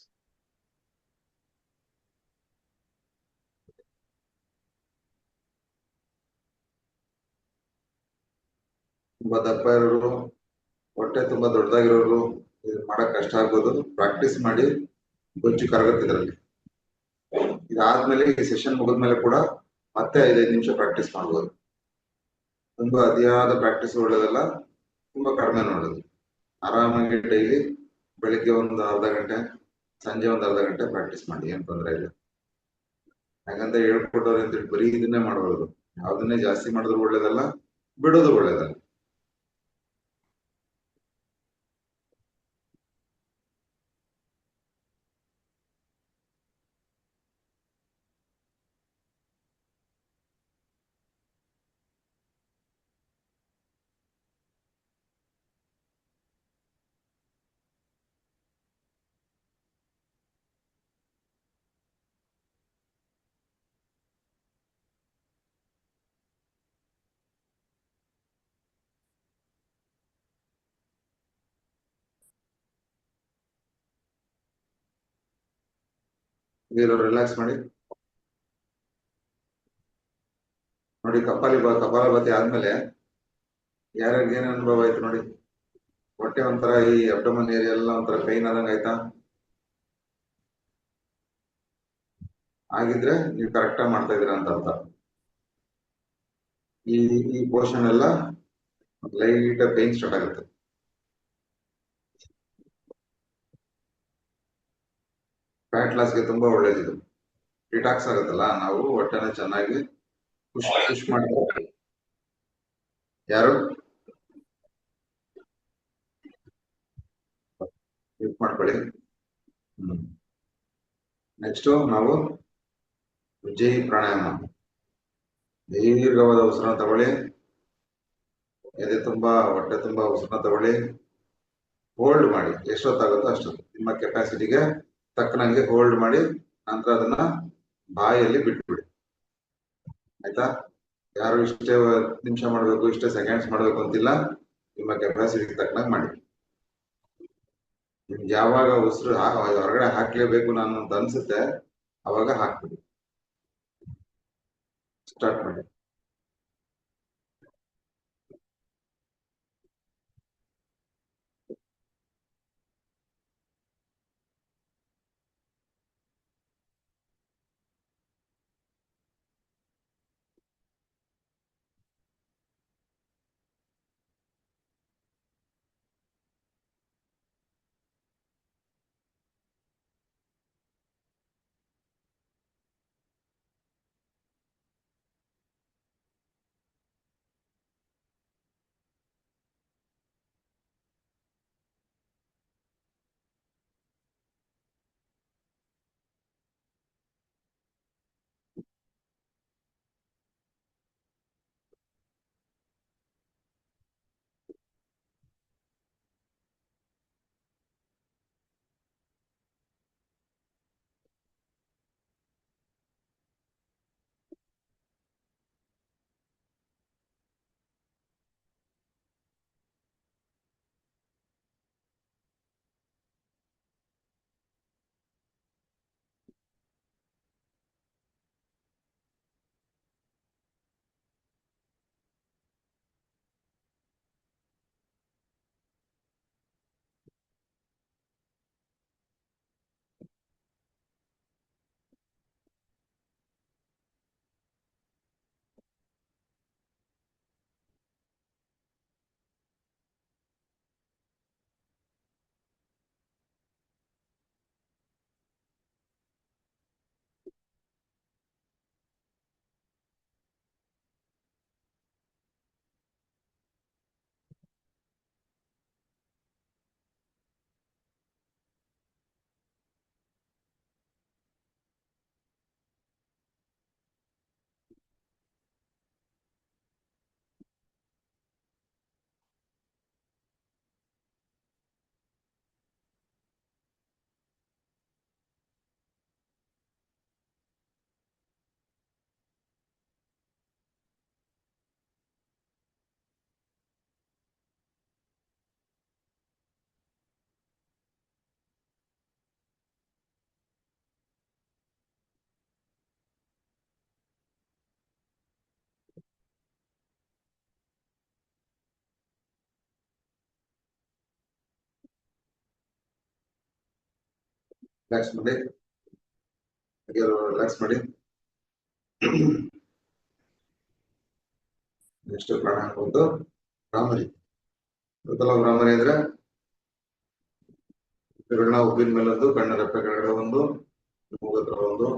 ತುಂಬಾ ದಪ್ಪ ಇರೋರು, ಹೊಟ್ಟೆ ತುಂಬಾ ದೊಡ್ಡದಾಗಿರೋರು ಇದು ಮಾಡಕ್ ಕಷ್ಟ ಆಗ್ಬೋದು. ಪ್ರಾಕ್ಟೀಸ್ ಮಾಡಿ ಬೊಜ್ಜು ಕರಗುತ್ತೆ ಇದರಲ್ಲಿ. ಇದಾದ್ಮೇಲೆ ಈ ಸೆಷನ್ ಮುಗಿದ್ಮೇಲೆ ಕೂಡ ಮತ್ತೆ 5-5 ನಿಮಿಷ ಪ್ರಾಕ್ಟೀಸ್ ಮಾಡ್ಬೋದು. ತುಂಬಾ ಅತಿಯಾದ ಪ್ರಾಕ್ಟೀಸ್ ಒಳ್ಳೇದಲ್ಲ, ತುಂಬಾ ಕಡಿಮೆ ಒಳ್ಳೇದು. ಆರಾಮಾಗಿ ಡೈಲಿ ಬೆಳಿಗ್ಗೆ ಒಂದು ಅರ್ಧ ಗಂಟೆ, ಸಂಜೆ ಒಂದು ಅರ್ಧ ಗಂಟೆ ಪ್ರಾಕ್ಟೀಸ್ ಮಾಡಿ, ಏನ್ ತೊಂದರೆ ಇಲ್ಲ. ಯಾಕಂತ ಹೇಳ್ಕೊಟ್ಟವ್ರು ಅಂತೇಳಿ ಬರೀ ಇದನ್ನೇ ಮಾಡಬಾರ್ದು. ಯಾವ್ದನ್ನೇ ಜಾಸ್ತಿ ಮಾಡಿದ್ರು ಒಳ್ಳೇದಲ್ಲ, ಬಿಡೋದು ಒಳ್ಳೇದಲ್ಲ. ರಿಲ್ಯಾಕ್ಸ್ ಮಾಡಿ. ನೋಡಿ, ಕಪಾಲಭಾತಿ ಆದ್ಮೇಲೆ ಯಾರ್ಯಾರಿಗೆ ಏನ್ ಅನುಭವ ಆಯ್ತು ನೋಡಿ. ಹೊಟ್ಟೆ ಒಂಥರ ಈ ಅಬ್ಡಮನ್ ಏರಿಯಾ ಎಲ್ಲ ಒಂಥರ ಪೈನ್ ಆದಂಗ ಆಯ್ತಾ? ಆಗಿದ್ರೆ ನೀವು ಕರೆಕ್ಟಾಗಿ ಮಾಡ್ತಾ ಇದೀರ ಅಂತ ಅರ್ಥ. ಈ ಈ ಪೋರ್ಷನ್ ಎಲ್ಲ ಲೈಟ್ ಪೇನ್ ಸ್ಟಾರ್ಟ್ ಆಗುತ್ತೆ. ಫ್ಯಾಟ್ ಲಾಸ್ಗೆ ತುಂಬಾ ಒಳ್ಳೇದಿದು. ಡಿಟಾಕ್ಸ್ ಆಗುತ್ತಲ್ಲ, ನಾವು ಹೊಟ್ಟೆನ ಚೆನ್ನಾಗಿ ಪುಷ್ ಪುಷ್ ಮಾಡ್ತೀವಿ. ಯಾರು ಯೂಸ್ ಮಾಡ್ಕೊಳ್ಳಿ. ನೆಕ್ಸ್ಟ್ ನಾವು ಉಜ್ಜಯಿ ಪ್ರಾಣಾಯಾಮ. ದೀರ್ಘವಾದ ಉಸಿರನ್ನ ತಗೊಳ್ಳಿ. ಎದೆ ತುಂಬಾ ಹೊಟ್ಟೆ ತುಂಬಾ ಉಸಿರನ್ನ ತಗೊಳ್ಳಿ. ಹೋಲ್ಡ್ ಮಾಡಿ, ಎಷ್ಟೊತ್ತಾಗುತ್ತೋ ಅಷ್ಟೊತ್ತು ನಿಮ್ಮ ಕೆಪಾಸಿಟಿಗೆ ತಕ್ಕನಂಗೆ ಹೋಲ್ಡ್ ಮಾಡಿ. ನಂತರ ಅದನ್ನ ಬಾಯಲ್ಲಿ ಬಿಟ್ಬಿಡಿ. ಆಯ್ತಾ? ಯಾರು ಇಷ್ಟೇ ನಿಮಿಷ ಮಾಡ್ಬೇಕು, ಇಷ್ಟೇ ಸೆಕೆಂಡ್ಸ್ ಮಾಡ್ಬೇಕು ಅಂತಿಲ್ಲ. ನಿಮ್ಮ ಕೆಪಾಸಿಟಿಗೆ ತಕ್ಕನಾಗಿ ಮಾಡಿ. ನಿಮ್ಗೆ ಯಾವಾಗ ಉಸಿರು ಹೊರಗಡೆ ಹಾಕ್ಲೇಬೇಕು ನಾನು ಅಂತ ಅನ್ಸುತ್ತೆ, ಅವಾಗ ಹಾಕ್ಬಿಡಿ. ಸ್ಟಾರ್ಟ್ ಮಾಡಿ. ರಿಲ್ಯಾಕ್ಸ್ ಮಾಡಿ. ರಿಲ್ಯಾಕ್ಸ್ ಮಾಡಿ. ನೆಕ್ಸ್ಟ್ ಪ್ರಾಣಾಯಾಮ ಬಂದು ಭ್ರಾಮರಿ. ಗೊತ್ತಲ್ಲ ಭ್ರಾಮರಿ ಅಂದ್ರೆ? ಬೆರಳನ್ನ ಉಬ್ಬಿನ ಮೇಲೊಂದು, ಕಣ್ಣ ರೆಪ್ಪೆ ಕೆಳಗಡೆ ಒಂದು, ಮೂಗು ಹತ್ರ ಒಂದು,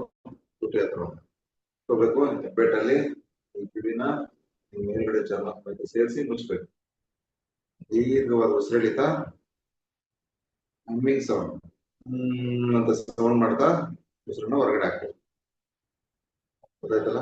ತುಟಿ ಹತ್ರ ಒಂದು ಇಟ್ಕೋಬೇಕು. ಹೆಬ್ಬೆಟ್ಟಲ್ಲಿ ಈ ಕಿವಿನ ಮೇಲ್ಗಡೆ ಚರ್ಮ ಸೇರಿಸಿ ಮುಚ್ಚಬೇಕು. ದೀರ್ಘವಾದ ಉಸಿರೆಳಿತ, ಹಮ್ಮಿಂಗ್ ಸೌಂಡ್ ಅಂತ ಸೌಂಡ್ ಮಾಡ್ತಾ ಉಸಿರನ್ನ ಹೊರಗಡೆ ಹಾಕ್ಬೇಕು. ಗೊತ್ತಾಯ್ತಲ್ಲ?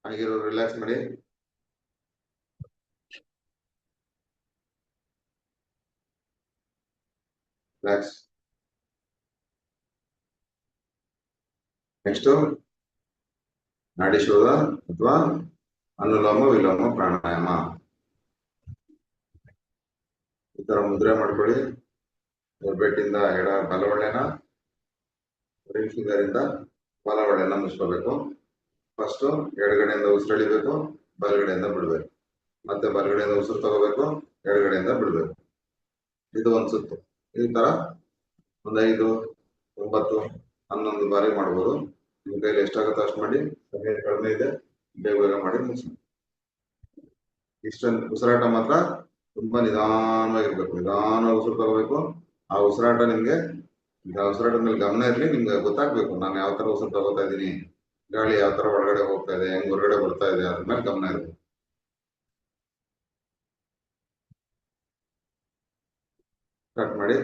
ಆಗಿರೋ ರಿಲ್ಯಾಕ್ಸ್ ಮಾಡಿ. ರಿಲ್ಯಾಕ್ಸ್. ನೆಕ್ಸ್ಟ್ ನಾಡಿ ಶೋಧ ಅಥವಾ ಅನುಲೋಮ ವಿಲೋಮ ಪ್ರಾಣಾಯಾಮ. ಈ ತರ ಮುದ್ರೆ ಮಾಡ್ಕೊಳ್ಳಿ. ಹೆಬ್ಬೆಟ್ಟಿಂದ ಎಡ ಬಲವಳ್ಳೆನ, ರಿಂಗ್ ಫಿಂಗರ್ ಇಂದ ಬಲವಳ್ಳೆನ ಮುಚ್ಕೋಬೇಕು. ಫಸ್ಟ್ ಎಡಗಡೆಯಿಂದ ಉಸಿರೆಳಿಬೇಕು, ಬಲಗಡೆಯಿಂದ ಬಿಡ್ಬೇಕು. ಮತ್ತೆ ಬಲಗಡೆಯಿಂದ ಉಸಿರು ತಗೋಬೇಕು, ಎಡಗಡೆಯಿಂದ ಬಿಡ್ಬೇಕು. ಇದು ಒಂದ್ ಸುತ್ತು. ಈ ತರ 5, 9, 11 ಬಾರಿ ಮಾಡ್ಬೋದು. ನಿಮ್ ಕೈಲಿ ಎಷ್ಟಾಗುತ್ತೋ ಅಷ್ಟು ಮಾಡಿ. ಸಮಯ ಕಡಿಮೆ ಇದೆ, ಬೇಗ ಬೇಗ ಮಾಡಿ ಮುಗಿಸಿ. ಇಷ್ಟೊಂದು ಉಸಿರಾಟ ಮಾತ್ರ ತುಂಬಾ ನಿಧಾನವಾಗಿರ್ಬೇಕು. ನಿಧಾನವಾಗಿ ಉಸಿರು ತಗೋಬೇಕು. ಆ ಉಸಿರಾಟ ನಿಮ್ಗೆ ಉಸಿರಾಟದ ಮೇಲೆ ಗಮನ ಇರ್ಲಿ. ನಿಮ್ಗೆ ಗೊತ್ತಾಗ್ಬೇಕು ನಾನು ಯಾವ ತರ ಉಸಿರು ತಗೋತಾ ಇದ್ದೀನಿ, ಗಾಳಿ ಯಾವ ತರ ಒಳಗಡೆ ಹೋಗ್ತಾ ಇದೆ, ಹೆಂಗ್ ಹೊರಗಡೆ ಬರ್ತಾ ಇದೆ, ಅದ್ರ ಮೇಲೆ ಗಮನ ಇರ್ಬೇಕು. ಸ್ಟಾರ್ಟ್ ಮಾಡಿ.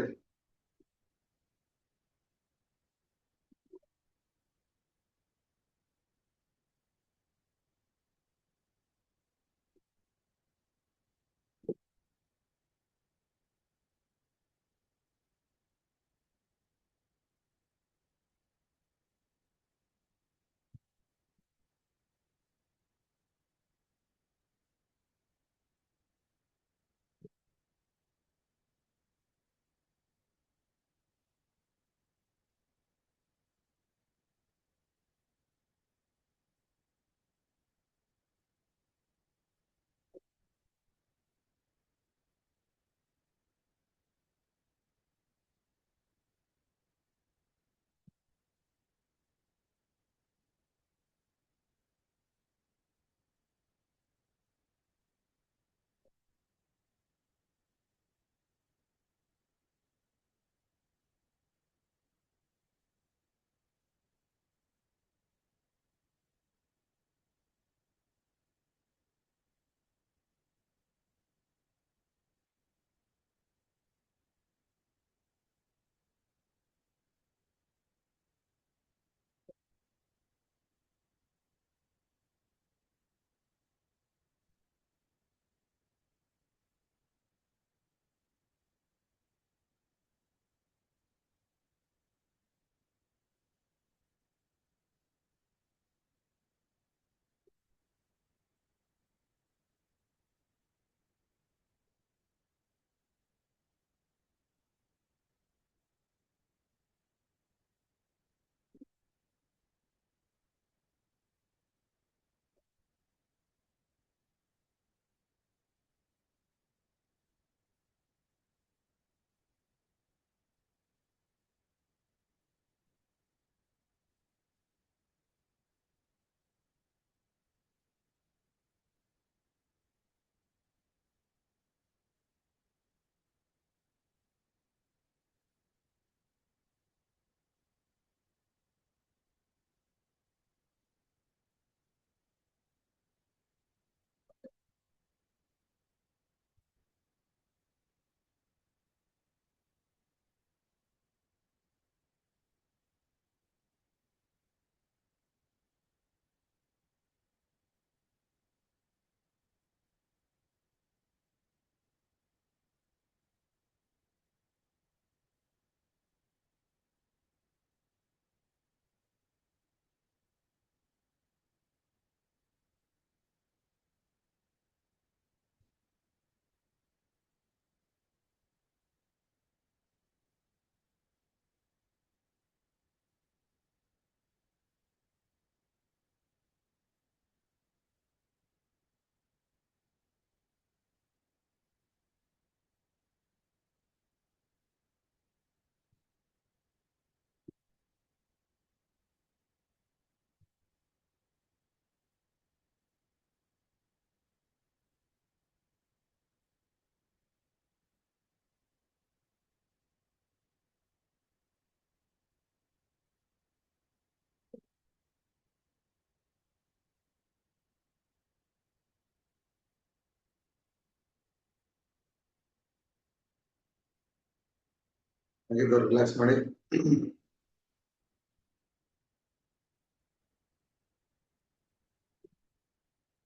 ಹಾಗಿದ್ದು ರಿಲ್ಯಾಕ್ಸ್ ಮಾಡಿ.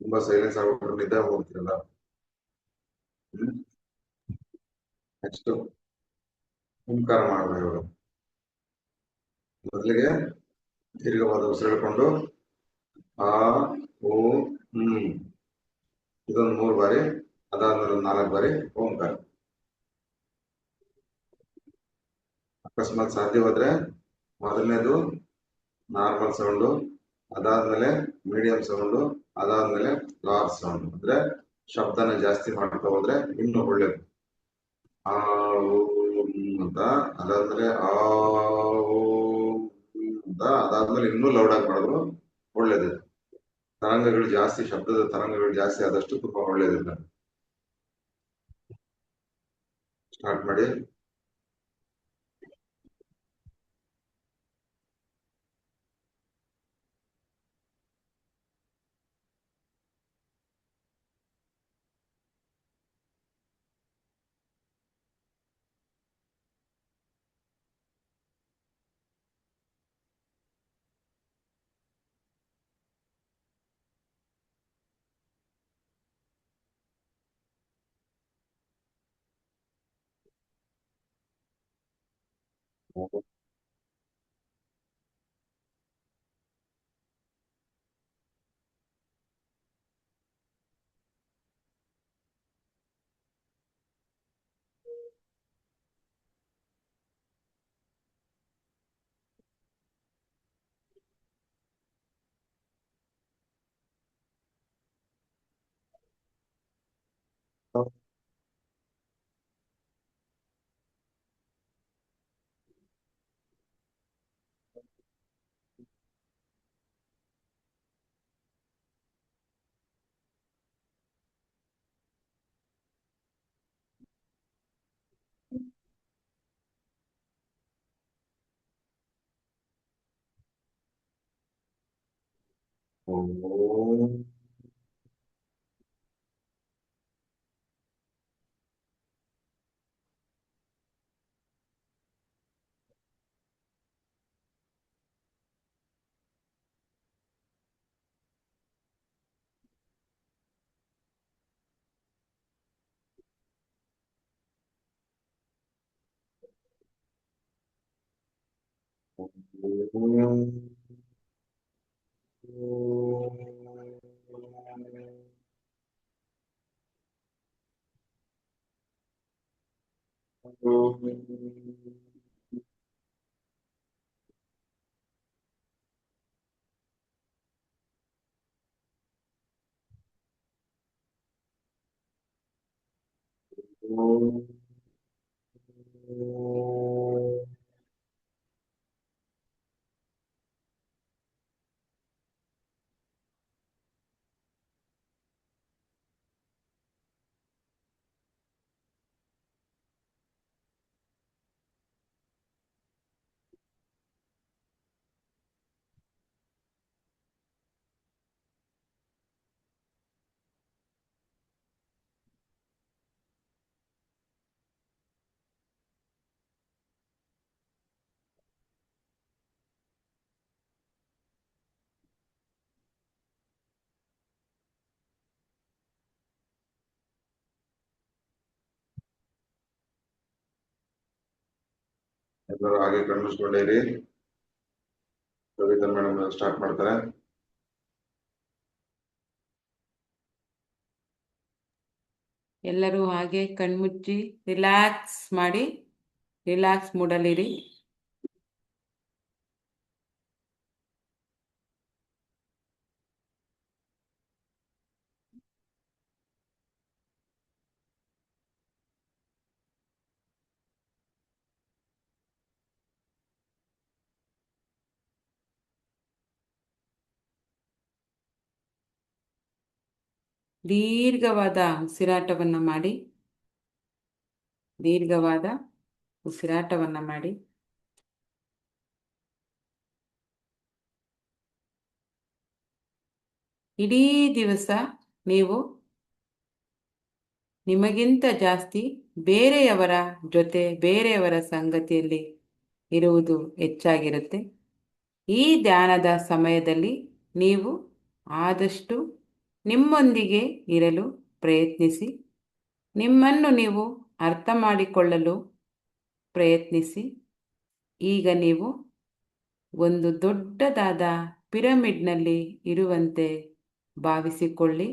ತುಂಬಾ ಸೈಲೆನ್ಸ್ ಆಗ್ಬಿಟ್ಟು ನಿದ್ದೆ ಹೋಗ್ತೀರಲ್ಲ. ನೆಕ್ಸ್ಟ್ ಓಂಕಾರ ಮಾಡಬೇಕು. ಮೊದಲಿಗೆ ದೀರ್ಘವಾದ ಉಸಿರು ಹೇಳ್ಕೊಂಡು ಆ ಓ ಇದೊಂದು 3 ಬಾರಿ, ಅದಾದ್ಮೇಲೆ ಒಂದು 4 ಬಾರಿ ಓಂಕಾರ. ಅಕಸ್ಮಾತ್ ಸಾಧ್ಯವಾದ್ರೆ ಮೊದಲನೇದು ನಾರ್ಮಲ್ ಸೌಂಡು, ಅದಾದ್ಮೇಲೆ ಮೀಡಿಯಂ ಸೌಂಡು, ಅದಾದ್ಮೇಲೆ ಲಾರ್ಜ್ ಸೌಂಡ್. ಅಂದ್ರೆ ಶಬ್ದನ ಜಾಸ್ತಿ ಮಾಡ್ತಾ ಹೋದ್ರೆ ಇನ್ನೂ ಒಳ್ಳೇದು. ಆ ಅಂತ, ಅದಾದ್ಮೇಲೆ ಆ ಅಂತ, ಅದಾದ್ಮೇಲೆ ಇನ್ನೂ ಲೌಡ್ ಆಗಿ ಮಾಡಿದ್ರು ಒಳ್ಳೇದು. ತರಂಗಗಳು ಜಾಸ್ತಿ, ಶಬ್ದದ ತರಂಗಗಳು ಜಾಸ್ತಿ ಆದಷ್ಟು ತುಂಬಾ ಒಳ್ಳೇದಿಲ್ಲ. ಸ್ಟಾರ್ಟ್ ಮಾಡಿ. ಓಂ. ಎಲ್ಲರೂ ಹಾಗೆ ಕಣ್ಮುಚ್ಕೊಂಡಿರಿ. ಕವಿತಾ ಮೇಡಮ್ ಸ್ಟಾರ್ಟ್ ಮಾಡ್ತಾರೆ. ಎಲ್ಲರೂ ಹಾಗೆ ಕಣ್ಮುಚ್ಚಿ ರಿಲ್ಯಾಕ್ಸ್ ಮಾಡಿ, ರಿಲ್ಯಾಕ್ಸ್ ಮೂಡಲ್ಲಿರಿ. ದೀರ್ಘವಾದ ಉಸಿರಾಟವನ್ನ ಮಾಡಿ, ದೀರ್ಘವಾದ ಉಸಿರಾಟವನ್ನ ಮಾಡಿ. ಇಡೀ ದಿವಸ ನೀವು ನಿಮಗಿಂತ ಜಾಸ್ತಿ ಬೇರೆಯವರ ಜೊತೆ ಬೇರೆಯವರ ಸಂಗತಿಯಲ್ಲಿ ಇರುವುದು ಹೆಚ್ಚಾಗಿರುತ್ತೆ. ಈ ಧ್ಯಾನದ ಸಮಯದಲ್ಲಿ ನೀವು ಆದಷ್ಟು ನಿಮ್ಮೊಂದಿಗೆ ಇರಲು ಪ್ರಯತ್ನಿಸಿ. ನಿಮ್ಮನ್ನು ನೀವು ಅರ್ಥ ಮಾಡಿಕೊಳ್ಳಲು ಪ್ರಯತ್ನಿಸಿ. ಈಗ ನೀವು ಒಂದು ದೊಡ್ಡದಾದ ಪಿರಮಿಡ್ನಲ್ಲಿ ಇರುವಂತೆ ಭಾವಿಸಿಕೊಳ್ಳಿ.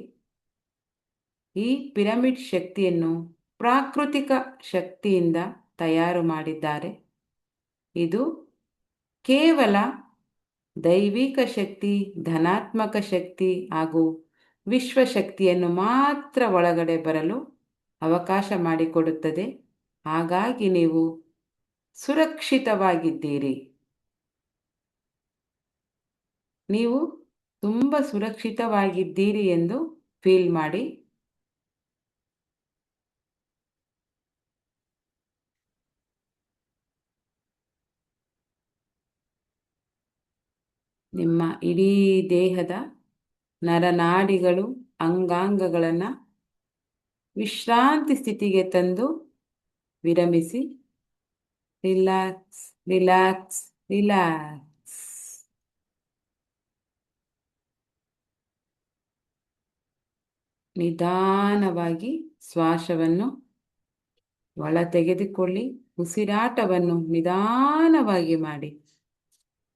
ಈ ಪಿರಮಿಡ್ ಶಕ್ತಿಯನ್ನು ಪ್ರಾಕೃತಿಕ ಶಕ್ತಿಯಿಂದ ತಯಾರು ಮಾಡಿದ್ದಾರೆ. ಇದು ಕೇವಲ ದೈವಿಕ ಶಕ್ತಿ, ಧನಾತ್ಮಕ ಶಕ್ತಿ ಹಾಗೂ ವಿಶ್ವಶಕ್ತಿಯನ್ನು ಮಾತ್ರ ಒಳಗಡೆ ಬರಲು ಅವಕಾಶ ಮಾಡಿಕೊಡುತ್ತದೆ. ಹಾಗಾಗಿ ನೀವು ಸುರಕ್ಷಿತವಾಗಿದ್ದೀರಿ. ನೀವು ತುಂಬ ಸುರಕ್ಷಿತವಾಗಿದ್ದೀರಿ ಎಂದು ಫೀಲ್ ಮಾಡಿ. ನಿಮ್ಮ ಇಡೀ ದೇಹದ ನರನಾಡಿಗಳು, ಅಂಗಾಂಗಗಳನ್ನು ವಿಶ್ರಾಂತಿ ಸ್ಥಿತಿಗೆ ತಂದು ವಿರಮಿಸಿ. Relax, relax, relax. ನಿಧಾನವಾಗಿ ಶ್ವಾಸವನ್ನು ಒಳ ತೆಗೆದುಕೊಳ್ಳಿ. ಉಸಿರಾಟವನ್ನು ನಿಧಾನವಾಗಿ ಮಾಡಿ.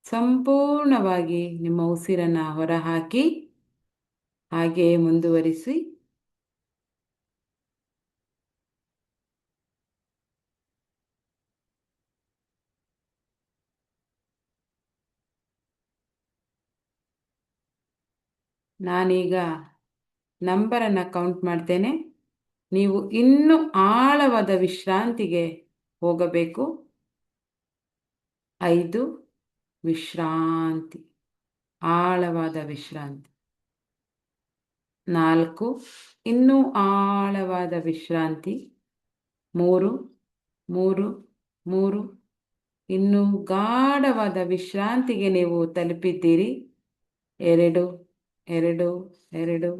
ಸಂಪೂರ್ಣವಾಗಿ ನಿಮ್ಮ ಉಸಿರನ್ನು ಹೊರಹಾಕಿ ಹಾಗೆಯೇ ಮುಂದುವರಿಸಿ. ನಾನೀಗ ನಂಬರನ್ನು ಕೌಂಟ್ ಮಾಡ್ತೇನೆ. ನೀವು ಇನ್ನೂ ಆಳವಾದ ವಿಶ್ರಾಂತಿಗೆ ಹೋಗಬೇಕು. 5 ವಿಶ್ರಾಂತಿ, ಆಳವಾದ ವಿಶ್ರಾಂತಿ. 4 ಇನ್ನೂ ಆಳವಾದ ವಿಶ್ರಾಂತಿ. 3 3 3 ಇನ್ನೂ ಗಾಢವಾದ ವಿಶ್ರಾಂತಿಗೆ ನೀವು ತಲುಪಿದ್ದೀರಿ. 2 2 2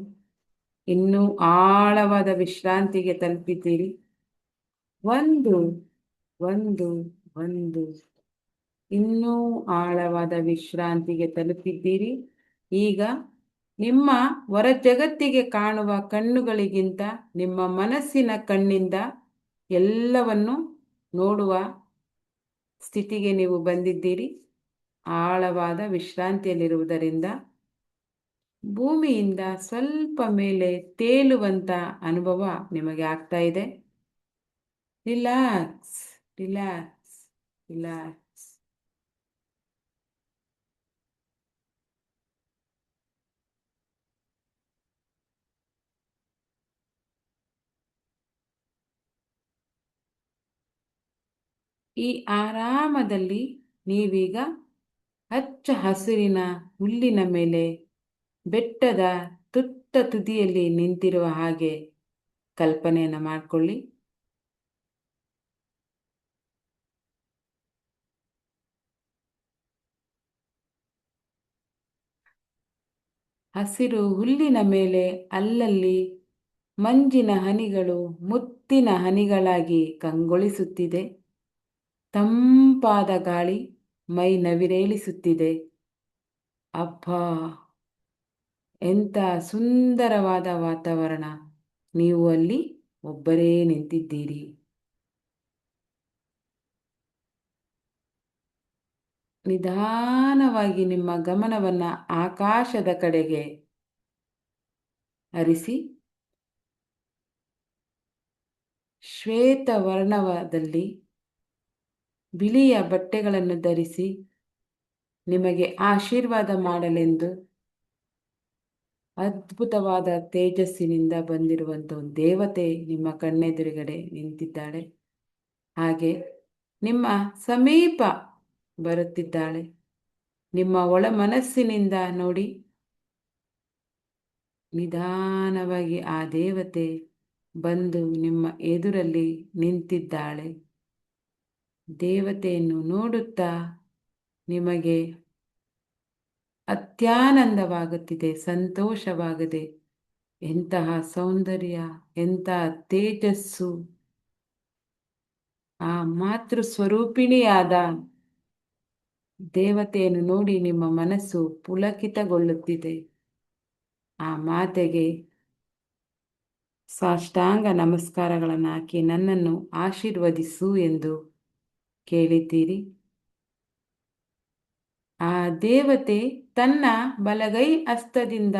ಇನ್ನೂ ಆಳವಾದ ವಿಶ್ರಾಂತಿಗೆ ತಲುಪಿದ್ದೀರಿ. 1 1 1 ಇನ್ನೂ ಆಳವಾದ ವಿಶ್ರಾಂತಿಗೆ ತಲುಪಿದ್ದೀರಿ. ಈಗ ನಿಮ್ಮ ಹೊರ ಜಗತ್ತಿಗೆ ಕಾಣುವ ಕಣ್ಣುಗಳಿಗಿಂತ ನಿಮ್ಮ ಮನಸ್ಸಿನ ಕಣ್ಣಿಂದ ಎಲ್ಲವನ್ನು ನೋಡುವ ಸ್ಥಿತಿಗೆ ನೀವು ಬಂದಿದ್ದೀರಿ. ಆಳವಾದ ವಿಶ್ರಾಂತಿಯಲ್ಲಿರುವುದರಿಂದ ಭೂಮಿಯಿಂದ ಸ್ವಲ್ಪ ಮೇಲೆ ತೇಲುವಂಥ ಅನುಭವ ನಿಮಗೆ ಆಗ್ತಾ ಇದೆ. Relax, relax, relax. ಈ ಆರಾಮದಲ್ಲಿ ನೀವೀಗ ಹಚ್ಚ ಹಸಿರಿನ ಹುಲ್ಲಿನ ಮೇಲೆ ಬೆಟ್ಟದ ತುತ್ತ ತುದಿಯಲ್ಲಿ ನಿಂತಿರುವ ಹಾಗೆ ಕಲ್ಪನೆಯನ್ನು ಮಾಡಿಕೊಳ್ಳಿ. ಹಸಿರು ಹುಲ್ಲಿನ ಮೇಲೆ ಅಲ್ಲಲ್ಲಿ ಮಂಜಿನ ಹನಿಗಳು ಮುತ್ತಿನ ಹನಿಗಳಾಗಿ ಕಂಗೊಳಿಸುತ್ತಿದೆ. ತಂಪಾದ ಗಾಳಿ ಮೈ ನವಿರೇಳಿಸುತ್ತಿದೆ. ಅಬ್ಬಾ, ಎಂಥ ಸುಂದರವಾದ ವಾತಾವರಣ. ನೀವು ಅಲ್ಲಿ ಒಬ್ಬರೇ ನಿಂತಿದ್ದೀರಿ. ನಿಧಾನವಾಗಿ ನಿಮ್ಮ ಗಮನವನ್ನು ಆಕಾಶದ ಕಡೆಗೆ ಹರಿಸಿ. ಶ್ವೇತವರ್ಣದಲ್ಲಿ ಬಿಳಿಯ ಬಟ್ಟೆಗಳನ್ನು ಧರಿಸಿ ನಿಮಗೆ ಆಶೀರ್ವಾದ ಮಾಡಲೆಂದು ಅದ್ಭುತವಾದ ತೇಜಸ್ಸಿನಿಂದ ಬಂದಿರುವಂಥ ದೇವತೆ ನಿಮ್ಮ ಕಣ್ಣೆದುರುಗಡೆ ನಿಂತಿದ್ದಾಳೆ. ಹಾಗೆ ನಿಮ್ಮ ಸಮೀಪ ಬರುತ್ತಿದ್ದಾಳೆ. ನಿಮ್ಮ ಒಳ ಮನಸ್ಸಿನಿಂದ ನೋಡಿ, ನಿಧಾನವಾಗಿ ಆ ದೇವತೆ ಬಂದು ನಿಮ್ಮ ಎದುರಲ್ಲಿ ನಿಂತಿದ್ದಾಳೆ. ದೇವತೆಯನ್ನು ನೋಡುತ್ತಾ ನಿಮಗೆ ಅತ್ಯಾನಂದವಾಗುತ್ತಿದೆ, ಸಂತೋಷವಾಗಿದೆ. ಎಂತಹ ಸೌಂದರ್ಯ, ಎಂತಹ ತೇಜಸ್ಸು! ಆ ಮಾತೃ ಸ್ವರೂಪಿಣಿಯಾದ ದೇವತೆಯನ್ನು ನೋಡಿ ನಿಮ್ಮ ಮನಸ್ಸು ಪುಳಕಿತಗೊಳ್ಳುತ್ತಿದೆ. ಆ ಮಾತೆಗೆ ಸಾಷ್ಟಾಂಗ ನಮಸ್ಕಾರಗಳನ್ನು ಹಾಕಿ ನನ್ನನ್ನು ಆಶೀರ್ವದಿಸು ಎಂದು ಕೇಳಿದ್ದೀರಿ. ಆ ದೇವತೆ ತನ್ನ ಬಲಗೈ ಹಸ್ತದಿಂದ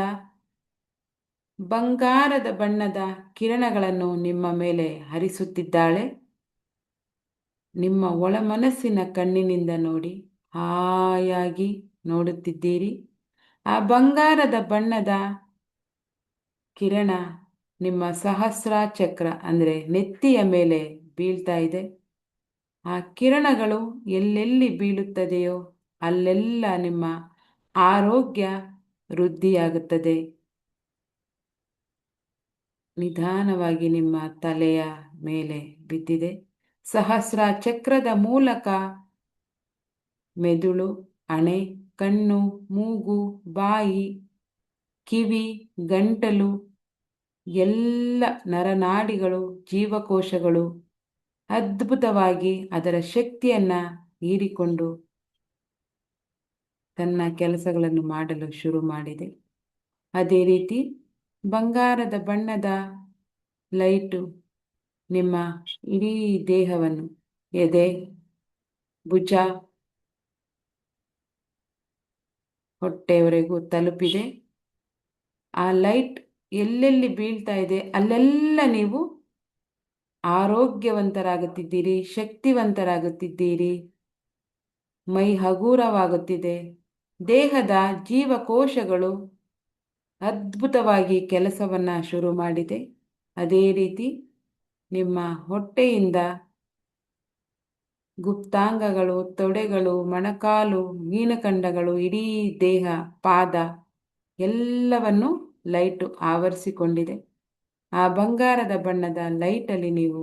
ಬಂಗಾರದ ಬಣ್ಣದ ಕಿರಣಗಳನ್ನು ನಿಮ್ಮ ಮೇಲೆ ಹರಿಸುತ್ತಿದ್ದಾಳೆ. ನಿಮ್ಮ ಒಳ ಮನಸ್ಸಿನ ಕಣ್ಣಿನಿಂದ ನೋಡಿ, ಹಾಯಾಗಿ ನೋಡುತ್ತಿದ್ದೀರಿ. ಆ ಬಂಗಾರದ ಬಣ್ಣದ ಕಿರಣ ನಿಮ್ಮ ಸಹಸ್ರ ಚಕ್ರ ಅಂದರೆ ನೆತ್ತಿಯ ಮೇಲೆ ಬೀಳ್ತಾ ಇದೆ. ಆ ಕಿರಣಗಳು ಎಲ್ಲೆಲ್ಲಿ ಬೀಳುತ್ತದೆಯೋ ಅಲ್ಲೆಲ್ಲ ನಿಮ್ಮ ಆರೋಗ್ಯ ವೃದ್ಧಿಯಾಗುತ್ತದೆ. ನಿಧಾನವಾಗಿ ನಿಮ್ಮ ತಲೆಯ ಮೇಲೆ ಬಿದ್ದಿದೆ. ಸಹಸ್ರ ಚಕ್ರದ ಮೂಲಕ ಮೆದುಳು, ಹಣೆ, ಕಣ್ಣು, ಮೂಗು, ಬಾಯಿ, ಕಿವಿ, ಗಂಟಲು, ಎಲ್ಲ ನರನಾಡಿಗಳು, ಜೀವಕೋಶಗಳು ಅದ್ಭುತವಾಗಿ ಅದರ ಶಕ್ತಿಯನ್ನು ಹೀರಿಕೊಂಡು ತನ್ನ ಕೆಲಸಗಳನ್ನು ಮಾಡಲು ಶುರು ಮಾಡಿದೆ. ಅದೇ ರೀತಿ ಬಂಗಾರದ ಬಣ್ಣದ ಲೈಟು ನಿಮ್ಮ ಇಡೀ ದೇಹವನ್ನು, ಎದೆ, ಭುಜ, ಹೊಟ್ಟೆಯವರೆಗೂ ತಲುಪಿದೆ. ಆ ಲೈಟ್ ಎಲ್ಲೆಲ್ಲಿ ಬೀಳ್ತಾ ಇದೆ ಅಲ್ಲೆಲ್ಲ ನೀವು ಆರೋಗ್ಯವಂತರಾಗುತ್ತಿದ್ದೀರಿ, ಶಕ್ತಿವಂತರಾಗುತ್ತಿದ್ದೀರಿ. ಮೈ ಹಗೂರವಾಗುತ್ತಿದೆ. ದೇಹದ ಜೀವಕೋಶಗಳು ಅದ್ಭುತವಾಗಿ ಕೆಲಸವನ್ನು ಶುರು ಮಾಡಿದೆ. ಅದೇ ರೀತಿ ನಿಮ್ಮ ಹೊಟ್ಟೆಯಿಂದ ಗುಪ್ತಾಂಗಗಳು, ತೊಡೆಗಳು, ಮೊಣಕಾಲು, ಮೀನಖಂಡಗಳು, ಇಡೀ ದೇಹ, ಪಾದ ಎಲ್ಲವನ್ನು ಲೈಟು ಆವರಿಸಿಕೊಂಡಿದೆ. ಆ ಬಂಗಾರದ ಬಣ್ಣದ ಲೈಟಲ್ಲಿ ನೀವು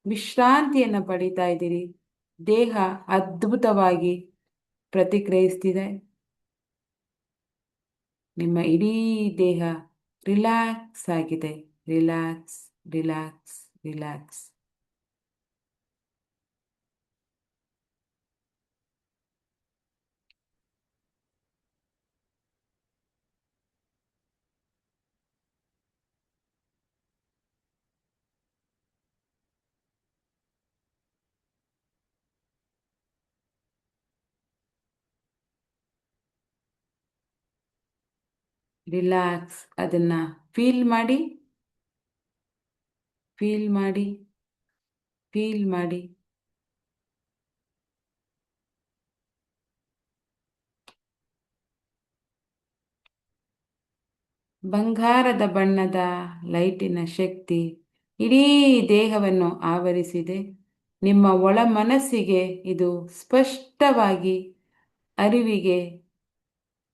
ವಿಶ್ರಾಂತಿಯನ್ನು ಪಡೀತಾ ಇದ್ದೀರಿ. ದೇಹ ಅದ್ಭುತವಾಗಿ ಪ್ರತಿಕ್ರಿಯಿಸ್ತಿದೆ. ನಿಮ್ಮ ಇಡೀ ದೇಹ ರಿಲ್ಯಾಕ್ಸ್ ಆಗಿದೆ. Relax, relax, relax. ರಿಲ್ಯಾಕ್ಸ್. ಅದನ್ನು ಫೀಲ್ ಮಾಡಿ, ಫೀಲ್ ಮಾಡಿ, ಫೀಲ್ ಮಾಡಿ. ಬಂಗಾರದ ಬಣ್ಣದ ಲೈಟಿನ ಶಕ್ತಿ ಇಡೀ ದೇಹವನ್ನು ಆವರಿಸಿದೆ. ನಿಮ್ಮ ಒಳ ಮನಸ್ಸಿಗೆ ಇದು ಸ್ಪಷ್ಟವಾಗಿ ಅರಿವಿಗೆ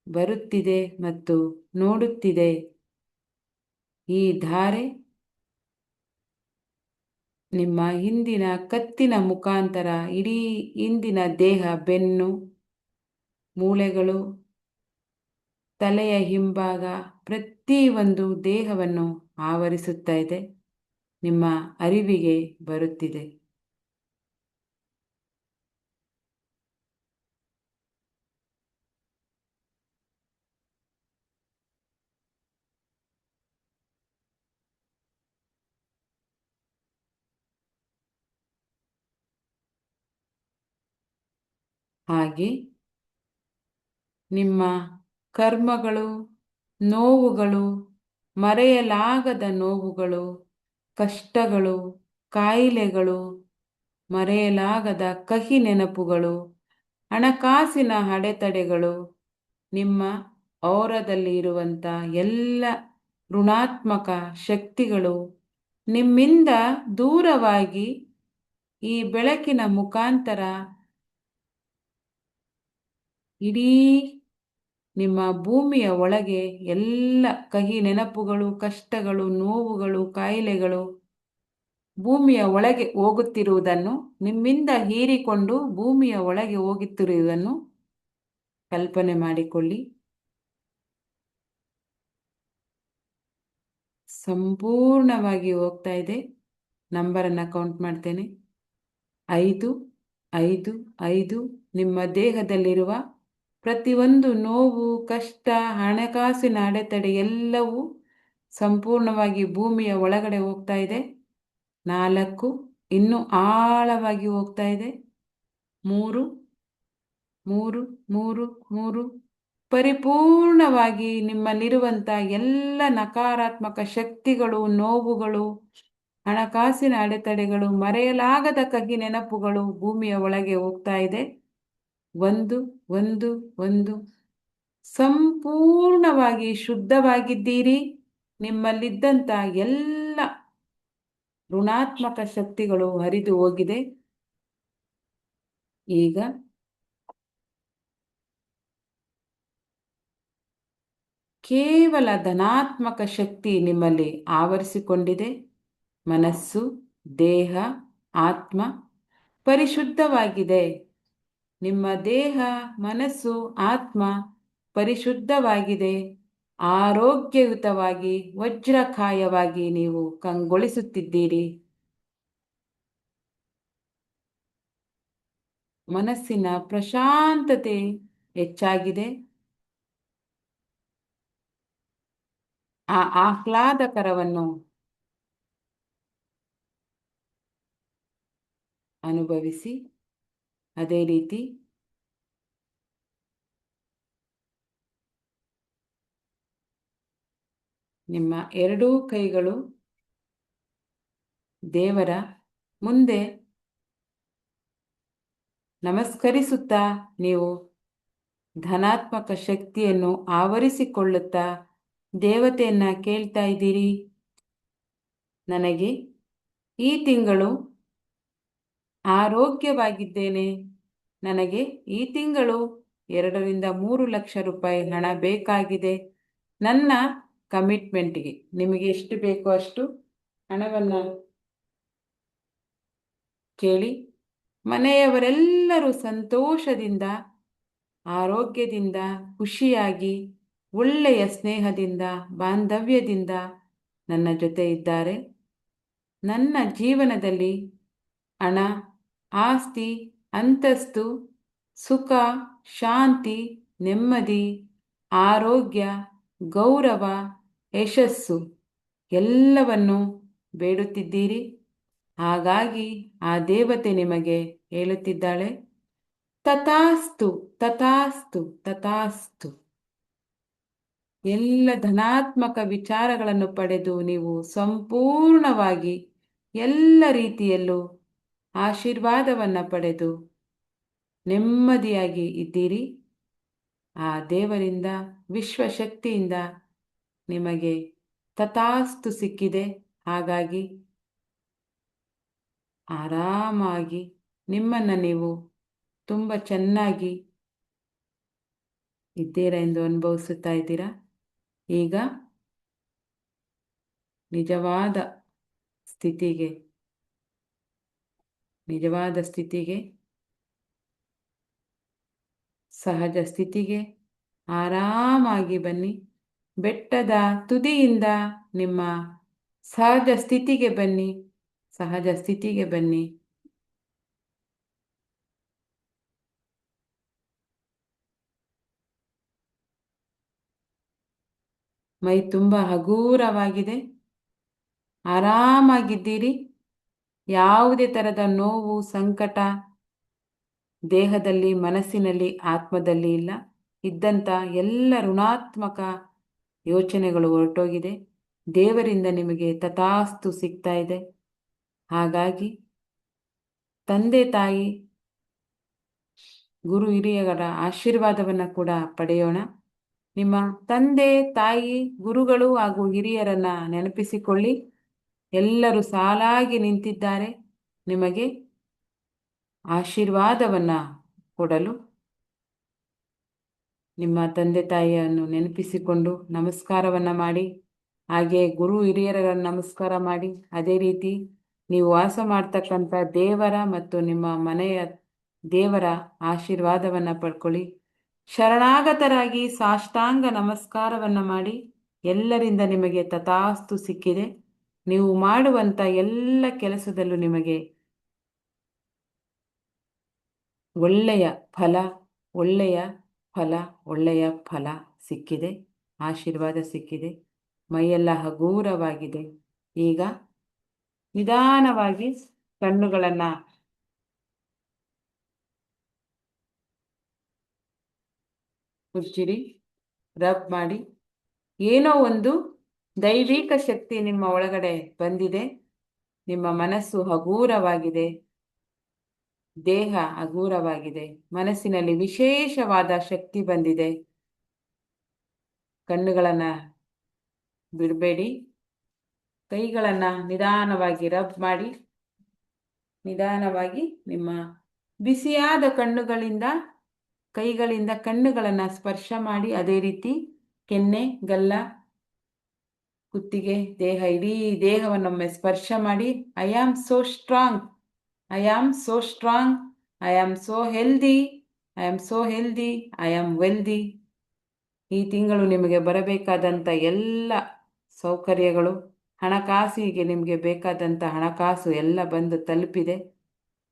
ಬರುತ್ತಿದೆ ಮತ್ತು ನೋಡುತ್ತಿದೆ. ಈ ಧಾರೆ ನಿಮ್ಮ ಹಿಂದಿನ ಕತ್ತಿನ ಮುಖಾಂತರ ಇಡೀ ಹಿಂದಿನ ದೇಹ, ಬೆನ್ನು, ಮೂಳೆಗಳು, ತಲೆಯ ಹಿಂಭಾಗ ಪ್ರತಿಯೊಂದು ದೇಹವನ್ನು ಆವರಿಸುತ್ತಾ ಇದೆ. ನಿಮ್ಮ ಅರಿವಿಗೆ ಬರುತ್ತಿದೆ. ಹಾಗೆ ನಿಮ್ಮ ಕರ್ಮಗಳು, ನೋವುಗಳು, ಮರೆಯಲಾಗದ ನೋವುಗಳು, ಕಷ್ಟಗಳು, ಕಾಯಿಲೆಗಳು, ಮರೆಯಲಾಗದ ಕಹಿ ನೆನಪುಗಳು, ಹಣಕಾಸಿನ ಅಡೆತಡೆಗಳು, ನಿಮ್ಮ ಔರದಲ್ಲಿ ಇರುವಂಥ ಎಲ್ಲ ಋಣಾತ್ಮಕ ಶಕ್ತಿಗಳು ನಿಮ್ಮಿಂದ ದೂರವಾಗಿ ಈ ಬೆಳಕಿನ ಮುಖಾಂತರ ಇಡೀ ನಿಮ್ಮ ಭೂಮಿಯ ಒಳಗೆ ಎಲ್ಲ ಕಹಿ ನೆನಪುಗಳು, ಕಷ್ಟಗಳು, ನೋವುಗಳು, ಕಾಯಿಲೆಗಳು ಭೂಮಿಯ ಒಳಗೆ ಹೋಗುತ್ತಿರುವುದನ್ನು, ನಿಮ್ಮಿಂದ ಹೀರಿಕೊಂಡು ಭೂಮಿಯ ಒಳಗೆ ಹೋಗುತ್ತಿರುವುದನ್ನು ಕಲ್ಪನೆ ಮಾಡಿಕೊಳ್ಳಿ. ಸಂಪೂರ್ಣವಾಗಿ ಹೋಗ್ತಾ ಇದೆ. ನಂಬರನ್ನು ಕೌಂಟ್ ಮಾಡ್ತೇನೆ. 5 5 5. ನಿಮ್ಮ ದೇಹದಲ್ಲಿರುವ ಪ್ರತಿಯೊಂದು ನೋವು, ಕಷ್ಟ, ಹಣಕಾಸಿನ ಅಡೆತಡೆ ಎಲ್ಲವೂ ಸಂಪೂರ್ಣವಾಗಿ ಭೂಮಿಯ ಒಳಗಡೆ ಹೋಗ್ತಾ ಇದೆ. 4 ಇನ್ನೂ ಆಳವಾಗಿ ಹೋಗ್ತಾ ಇದೆ. 3 3 3 3. ಪರಿಪೂರ್ಣವಾಗಿ ನಿಮ್ಮಲ್ಲಿರುವಂಥ ಎಲ್ಲ ನಕಾರಾತ್ಮಕ ಶಕ್ತಿಗಳು, ನೋವುಗಳು, ಹಣಕಾಸಿನ ಅಡೆತಡೆಗಳು, ಮರೆಯಲಾಗದ ಕಹಿ ನೆನಪುಗಳು ಭೂಮಿಯ ಒಳಗೆ ಹೋಗ್ತಾ ಇದೆ. 1 1 1. ಸಂಪೂರ್ಣವಾಗಿ ಶುದ್ಧವಾಗಿದ್ದೀರಿ. ನಿಮ್ಮಲ್ಲಿದ್ದಂಥ ಎಲ್ಲ ಋಣಾತ್ಮಕ ಶಕ್ತಿಗಳು ಹರಿದು ಹೋಗಿದೆ. ಈಗ ಕೇವಲ ಧನಾತ್ಮಕ ಶಕ್ತಿ ನಿಮ್ಮಲ್ಲಿ ಆವರಿಸಿಕೊಂಡಿದೆ. ಮನಸ್ಸು, ದೇಹ, ಆತ್ಮ ಪರಿಶುದ್ಧವಾಗಿದೆ. ನಿಮ್ಮ ದೇಹ, ಮನಸ್ಸು, ಆತ್ಮ ಪರಿಶುದ್ಧವಾಗಿದೆ. ಆರೋಗ್ಯಯುತವಾಗಿ, ವಜ್ರಕಾಯವಾಗಿ ನೀವು ಕಂಗೊಳಿಸುತ್ತಿದ್ದೀರಿ. ಮನಸ್ಸಿನ ಪ್ರಶಾಂತತೆ ಹೆಚ್ಚಾಗಿದೆ. ಆ ಆಹ್ಲಾದಕರವನ್ನು ಅನುಭವಿಸಿ. ಅದೇ ರೀತಿ ನಿಮ್ಮ ಎರಡೂ ಕೈಗಳು ದೇವರ ಮುಂದೆ ನಮಸ್ಕರಿಸುತ್ತಾ ನೀವು ಧನಾತ್ಮಕ ಶಕ್ತಿಯನ್ನು ಆವರಿಸಿಕೊಳ್ಳುತ್ತಾ ದೇವತೆಯನ್ನ ಕೇಳ್ತಾ ಇದ್ದೀರಿ. ನನಗೆ ಈ ತಿಂಗಳು ಆರೋಗ್ಯವಾಗಿದ್ದೇನೆ. ನನಗೆ ಈ ತಿಂಗಳು 2 ರಿಂದ 3 ಲಕ್ಷ ರೂಪಾಯಿ ಹಣ ಬೇಕಾಗಿದೆ. ನನ್ನ ಕಮಿಟ್ಮೆಂಟ್ಗೆ ನಿಮಗೆ ಎಷ್ಟು ಬೇಕೋ ಅಷ್ಟು ಹಣವನ್ನು ಕೇಳಿ. ಮನೆಯವರೆಲ್ಲರೂ ಸಂತೋಷದಿಂದ, ಆರೋಗ್ಯದಿಂದ, ಖುಷಿಯಾಗಿ, ಒಳ್ಳೆಯ ಸ್ನೇಹದಿಂದ, ಬಾಂಧವ್ಯದಿಂದ ನನ್ನ ಜೊತೆ ಇದ್ದಾರೆ. ನನ್ನ ಜೀವನದಲ್ಲಿ ಹಣ, ಆಸ್ತಿ, ಅಂತಸ್ತು, ಸುಖ, ಶಾಂತಿ, ನೆಮ್ಮದಿ, ಆರೋಗ್ಯ, ಗೌರವ, ಯಶಸ್ಸು ಎಲ್ಲವನ್ನು ಬೇಡುತ್ತಿದ್ದೀರಿ. ಹಾಗಾಗಿ ಆ ದೇವತೆ ನಿಮಗೆ ಹೇಳುತ್ತಿದ್ದಾಳೆ, ತಥಾಸ್ತು ತಥಾಸ್ತು ತಥಾಸ್ತು. ಎಲ್ಲ ಧನಾತ್ಮಕ ವಿಚಾರಗಳನ್ನು ಪಡೆದು ನೀವು ಸಂಪೂರ್ಣವಾಗಿ ಎಲ್ಲ ರೀತಿಯಲ್ಲೂ ಆಶೀರ್ವಾದವನ್ನು ಪಡೆದು ನೆಮ್ಮದಿಯಾಗಿ ಇದ್ದೀರಿ. ಆ ದೇವರಿಂದ, ವಿಶ್ವಶಕ್ತಿಯಿಂದ ನಿಮಗೆ ತಥಾಸ್ತು ಸಿಕ್ಕಿದೆ. ಹಾಗಾಗಿ ಆರಾಮಾಗಿ ನಿಮ್ಮನ್ನು ನೀವು ತುಂಬ ಚೆನ್ನಾಗಿ ಇದ್ದೀರಾ ಎಂದು ಅನುಭವಿಸುತ್ತಾ ಇದ್ದೀರಾ. ಈಗ ನಿಜವಾದ ಸ್ಥಿತಿಗೆ, ಸಹಜ ಸ್ಥಿತಿಗೆ ಆರಾಮಾಗಿ ಬನ್ನಿ. ಬೆಟ್ಟದ ತುದಿಯಿಂದ ನಿಮ್ಮ ಸಹಜ ಸ್ಥಿತಿಗೆ ಬನ್ನಿ. ಸಹಜ ಸ್ಥಿತಿಗೆ ಬನ್ನಿ. ಮೈ ತುಂಬ ಹಗೂರವಾಗಿದೆ. ಆರಾಮಾಗಿದ್ದೀರಿ. ಯಾವುದೇ ಥರದ ನೋವು, ಸಂಕಟ ದೇಹದಲ್ಲಿ, ಮನಸ್ಸಿನಲ್ಲಿ, ಆತ್ಮದಲ್ಲಿ ಇಲ್ಲ. ಇದ್ದಂಥ ಎಲ್ಲ ಋಣಾತ್ಮಕ ಯೋಚನೆಗಳು ಹೊರಟೋಗಿದೆ. ದೇವರಿಂದ ನಿಮಗೆ ತಥಾಸ್ತು ಸಿಗ್ತಾ ಇದೆ. ಹಾಗಾಗಿ ತಂದೆ ತಾಯಿ, ಗುರು ಹಿರಿಯರ ಆಶೀರ್ವಾದವನ್ನು ಕೂಡ ಪಡೆಯೋಣ. ನಿಮ್ಮ ತಂದೆ ತಾಯಿ, ಗುರುಗಳು ಹಾಗೂ ಹಿರಿಯರನ್ನ ನೆನಪಿಸಿಕೊಳ್ಳಿ. ಎಲ್ಲರೂ ಸಾಲಾಗಿ ನಿಂತಿದ್ದಾರೆ ನಿಮಗೆ ಆಶೀರ್ವಾದವನ್ನು ಕೊಡಲು. ನಿಮ್ಮ ತಂದೆ ತಾಯಿಯನ್ನು ನೆನಪಿಸಿಕೊಂಡು ನಮಸ್ಕಾರವನ್ನು ಮಾಡಿ. ಹಾಗೆ ಗುರು ಹಿರಿಯರನ್ನು ನಮಸ್ಕಾರ ಮಾಡಿ. ಅದೇ ರೀತಿ ನೀವು ವಾಸ ಮಾಡ್ತಕ್ಕಂಥ ದೇವರ ಮತ್ತು ನಿಮ್ಮ ಮನೆಯ ದೇವರ ಆಶೀರ್ವಾದವನ್ನು ಪಡ್ಕೊಳ್ಳಿ. ಶರಣಾಗತರಾಗಿ ಸಾಷ್ಟಾಂಗ ನಮಸ್ಕಾರವನ್ನು ಮಾಡಿ. ಎಲ್ಲರಿಂದ ನಿಮಗೆ ತಥಾಸ್ತು ಸಿಕ್ಕಿದೆ. ನೀವು ಮಾಡುವಂಥ ಎಲ್ಲ ಕೆಲಸದಲ್ಲೂ ನಿಮಗೆ ಒಳ್ಳೆಯ ಫಲ ಒಳ್ಳೆಯ ಫಲ ಒಳ್ಳೆಯ ಫಲ ಸಿಕ್ಕಿದೆ. ಆಶೀರ್ವಾದ ಸಿಕ್ಕಿದೆ. ಮೈಯೆಲ್ಲ ಹಗೂರವಾಗಿದೆ. ಈಗ ನಿಧಾನವಾಗಿ ಕಣ್ಣುಗಳನ್ನು ಮುಚ್ಚಿರಿ, ರಬ್ ಮಾಡಿ. ಏನೋ ಒಂದು ದೈವಿಕ ಶಕ್ತಿ ನಿಮ್ಮ ಒಳಗಡೆ ಬಂದಿದೆ. ನಿಮ್ಮ ಮನಸ್ಸು ಹಗೂರವಾಗಿದೆ, ದೇಹ ಹಗೂರವಾಗಿದೆ, ಮನಸ್ಸಿನಲ್ಲಿ ವಿಶೇಷವಾದ ಶಕ್ತಿ ಬಂದಿದೆ. ಕಣ್ಣುಗಳನ್ನು ಬಿಡಬೇಡಿ. ಕೈಗಳನ್ನು ನಿಧಾನವಾಗಿ ರಬ್ ಮಾಡಿ. ನಿಧಾನವಾಗಿ ನಿಮ್ಮ ಬಿಸಿಯಾದ ಕಣ್ಣುಗಳಿಂದ ಕೈಗಳಿಂದ ಕಣ್ಣುಗಳನ್ನು ಸ್ಪರ್ಶ ಮಾಡಿ. ಅದೇ ರೀತಿ ಕೆನ್ನೆ, ಗಲ್ಲ, ಕುತ್ತಿಗೆ, ದೇಹ, ಇಡೀ ದೇಹವನ್ನೊಮ್ಮೆ ಸ್ಪರ್ಶ ಮಾಡಿ. I am so strong, I am so strong, I am so healthy, I am so healthy, I am wealthy. ಈ ತಿಂಗಳು ನಿಮಗೆ ಬರಬೇಕಾದಂಥ ಎಲ್ಲ ಸೌಕರ್ಯಗಳು, ಹಣಕಾಸಿಗೆ ನಿಮಗೆ ಬೇಕಾದಂಥ ಹಣಕಾಸು ಎಲ್ಲ ಬಂದು ತಲುಪಿದೆ.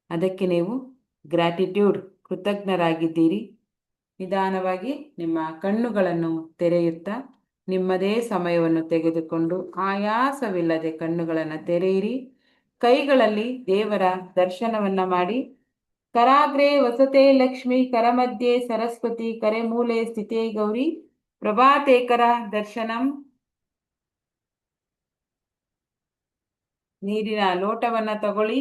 ಅದಕ್ಕೆ ನೀವು ಗ್ರ್ಯಾಟಿಟ್ಯೂಡ್, ಕೃತಜ್ಞರಾಗಿದ್ದೀರಿ. ನಿಧಾನವಾಗಿ ನಿಮ್ಮ ಕಣ್ಣುಗಳನ್ನು ತೆರೆಯುತ್ತಾ ನಿಮ್ಮದೇ ಸಮಯವನ್ನು ತೆಗೆದುಕೊಂಡು ಆಯಾಸವಿಲ್ಲದೆ ಕಣ್ಣುಗಳನ್ನು ತೆರೆಯಿರಿ. ಕೈಗಳಲ್ಲಿ ದೇವರ ದರ್ಶನವನ್ನು ಮಾಡಿ. ಕರಾಗ್ರೆ ವಸತೆ ಲಕ್ಷ್ಮಿ, ಕರಮಧ್ಯೆ ಸರಸ್ವತಿ, ಕರೆ ಮೂಲೆ ಸ್ಥಿತೇ ಗೌರಿ, ಪ್ರಭಾತೇಕರ ದರ್ಶನಂ. ನೀರಿನ ಲೋಟವನ್ನು ತಗೊಳ್ಳಿ.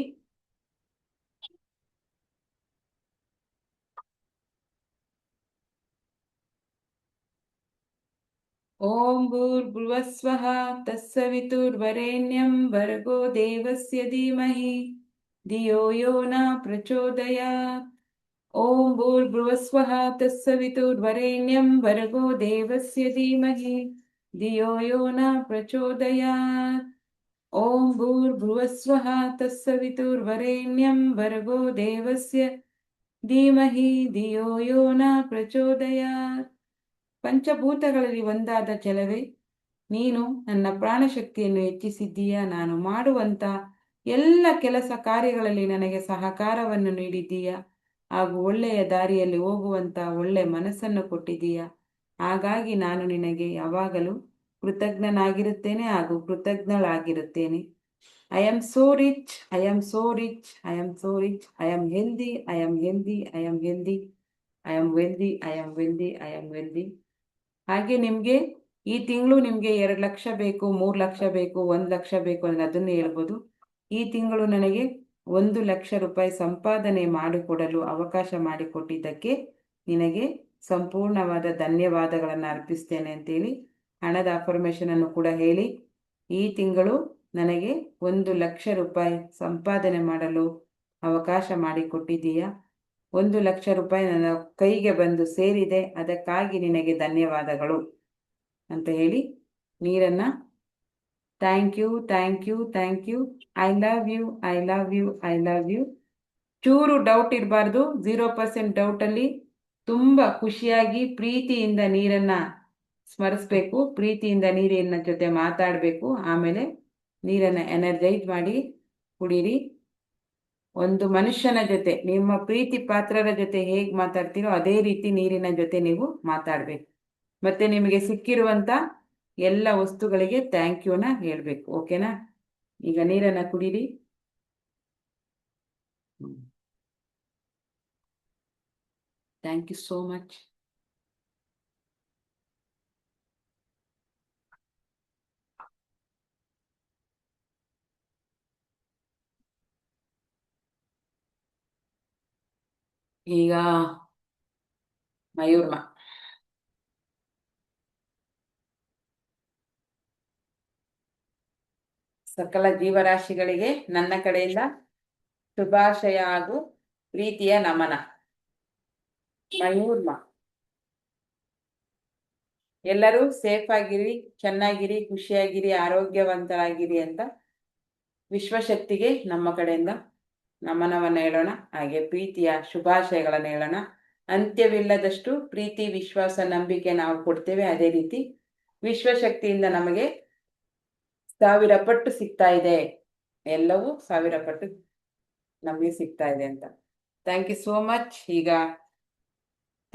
ಓಂ ಭೂರ್ಭುವಸ್ವಃ ತತ್ಸವಿತುರ್ವರೆಣ್ಯಂ ಭರ್ಗೋ ದೇವಸ್ಯ ಧೀಮಹಿ ಧಿಯೋ ಯೋ ನ ಪ್ರಚೋದಯಾತ್. ಓಂ ಭೂರ್ಭುವಸ್ವಃ ತತ್ಸವಿತುರ್ವರೆಣ್ಯಂ ಭರ್ಗೋ ದೇವಸ್ಯ ಧೀಮಹಿ ಧಿಯೋ ಯೋ ನ ಪ್ರಚೋದಯಾತ್. ಓಂ ಭೂರ್ಭುವಸ್ವಃ ತತ್ಸವಿತುರ್ವರೆಣ್ಯಂ ಭರ್ಗೋ ದೇವಸ್ಯ ಧೀಮಹಿ ಧಿಯೋ ಯೋ ನ ಪ್ರಚೋದಯಾತ್. ಪಂಚಭೂತಗಳಲ್ಲಿ ಒಂದಾದ ಜಲವೇ, ನೀನು ನನ್ನ ಪ್ರಾಣಶಕ್ತಿಯನ್ನು ಹೆಚ್ಚಿಸಿದ್ದೀಯಾ. ನಾನು ಮಾಡುವಂಥ ಎಲ್ಲ ಕೆಲಸ ಕಾರ್ಯಗಳಲ್ಲಿ ನನಗೆ ಸಹಕಾರವನ್ನು ನೀಡಿದ್ದೀಯಾ. ಹಾಗೂ ಒಳ್ಳೆಯ ದಾರಿಯಲ್ಲಿ ಹೋಗುವಂಥ ಒಳ್ಳೆಯ ಮನಸ್ಸನ್ನು ಕೊಟ್ಟಿದ್ದೀಯಾ. ಹಾಗಾಗಿ ನಾನು ನಿನಗೆ ಯಾವಾಗಲೂ ಕೃತಜ್ಞನಾಗಿರುತ್ತೇನೆ ಹಾಗೂ ಕೃತಜ್ಞಳಾಗಿರುತ್ತೇನೆ. I am so rich, I am so rich, I am so rich, I am healthy, I am healthy, I am healthy, I am wealthy, I am wealthy, I am wealthy. ಹಾಗೆ ನಿಮಗೆ ಈ ತಿಂಗಳು ನಿಮಗೆ 2 ಲಕ್ಷ ಬೇಕು, 3 ಲಕ್ಷ ಬೇಕು, 1 ಲಕ್ಷ ಬೇಕು ಅಂದರೆ ಅದನ್ನೇ ಹೇಳ್ಬೋದು. ಈ ತಿಂಗಳು ನನಗೆ 1 ಲಕ್ಷ ರೂಪಾಯಿ ಸಂಪಾದನೆ ಮಾಡಿಕೊಡಲು ಅವಕಾಶ ಮಾಡಿಕೊಟ್ಟಿದ್ದಕ್ಕೆ ನಿನಗೆ ಸಂಪೂರ್ಣವಾದ ಧನ್ಯವಾದಗಳನ್ನು ಅರ್ಪಿಸ್ತೇನೆ ಅಂತೇಳಿ ಹಣದ ಅಫರ್ಮೇಷನನ್ನು ಕೂಡ ಹೇಳಿ. ಈ ತಿಂಗಳು ನನಗೆ 1 ಲಕ್ಷ ರೂಪಾಯಿ ಸಂಪಾದನೆ ಮಾಡಲು ಅವಕಾಶ ಮಾಡಿಕೊಟ್ಟಿದ್ದೀಯಾ. 1 ಲಕ್ಷ ರೂಪಾಯಿ ನನ್ನ ಕೈಗೆ ಬಂದು ಸೇರಿದೆ, ಅದಕ್ಕಾಗಿ ನಿನಗೆ ಧನ್ಯವಾದಗಳು ಅಂತ ಹೇಳಿ ನೀರನ್ನು thank you, thank you, thank you, I love you, I love you, I love you. ಚೂರು ಡೌಟ್ ಇರಬಾರ್ದು. 0% ಡೌಟಲ್ಲಿ ತುಂಬ ಖುಷಿಯಾಗಿ ಪ್ರೀತಿಯಿಂದ ನೀರನ್ನು ಸ್ಮರಿಸ್ಬೇಕು. ಪ್ರೀತಿಯಿಂದ ನೀರಿನ ಜೊತೆ ಮಾತಾಡಬೇಕು. ಆಮೇಲೆ ನೀರನ್ನು ಎನರ್ಜೈಸ್ ಮಾಡಿ ಕುಡೀರಿ. ಒಂದು ಮನುಷ್ಯನ ಜೊತೆ, ನಿಮ್ಮ ಪ್ರೀತಿ ಪಾತ್ರರ ಜೊತೆ ಹೇಗೆ ಮಾತಾಡ್ತೀರೋ ಅದೇ ರೀತಿ ನೀರಿನ ಜೊತೆ ನೀವು ಮಾತಾಡಬೇಕು. ಮತ್ತೆ ನಿಮಗೆ ಸಿಕ್ಕಿರುವಂಥ ಎಲ್ಲ ವಸ್ತುಗಳಿಗೆ ಥ್ಯಾಂಕ್ ಯುನ ಹೇಳಬೇಕು. ಓಕೆನಾ? ಈಗ ನೀರನ್ನು ಕುಡೀರಿ. Thank you so much. ಈಗ ಮಯೂರ್ಮ, ಸಕಲ ಜೀವರಾಶಿಗಳಿಗೆ ನನ್ನ ಕಡೆಯಿಂದ ಶುಭಾಶಯ ಹಾಗೂ ಪ್ರೀತಿಯ ನಮನ. ಮಯೂರ್ಮ, ಎಲ್ಲರೂ ಸೇಫ್ ಆಗಿರಿ, ಚೆನ್ನಾಗಿರಿ, ಖುಷಿಯಾಗಿರಿ, ಆರೋಗ್ಯವಂತರಾಗಿರಿ ಅಂತ ವಿಶ್ವಶಕ್ತಿಗೆ ನಮ್ಮ ಕಡೆಯಿಂದ ನಮನವನ್ನು ಹೇಳೋಣ. ಹಾಗೆ ಪ್ರೀತಿಯ ಶುಭಾಶಯಗಳನ್ನು ಹೇಳೋಣ. ಅಂತ್ಯವಿಲ್ಲದಷ್ಟು ಪ್ರೀತಿ, ವಿಶ್ವಾಸ, ನಂಬಿಕೆ ನಾವು ಕೊಡ್ತೇವೆ. ಅದೇ ರೀತಿ ವಿಶ್ವಶಕ್ತಿಯಿಂದ ನಮಗೆ 1000 ಪಟ್ಟು ಸಿಗ್ತಾ ಇದೆ. ಎಲ್ಲವೂ 1000 ಪಟ್ಟು ನಮಗೆ ಸಿಗ್ತಾ ಇದೆ ಅಂತ. Thank you so much. ಈಗ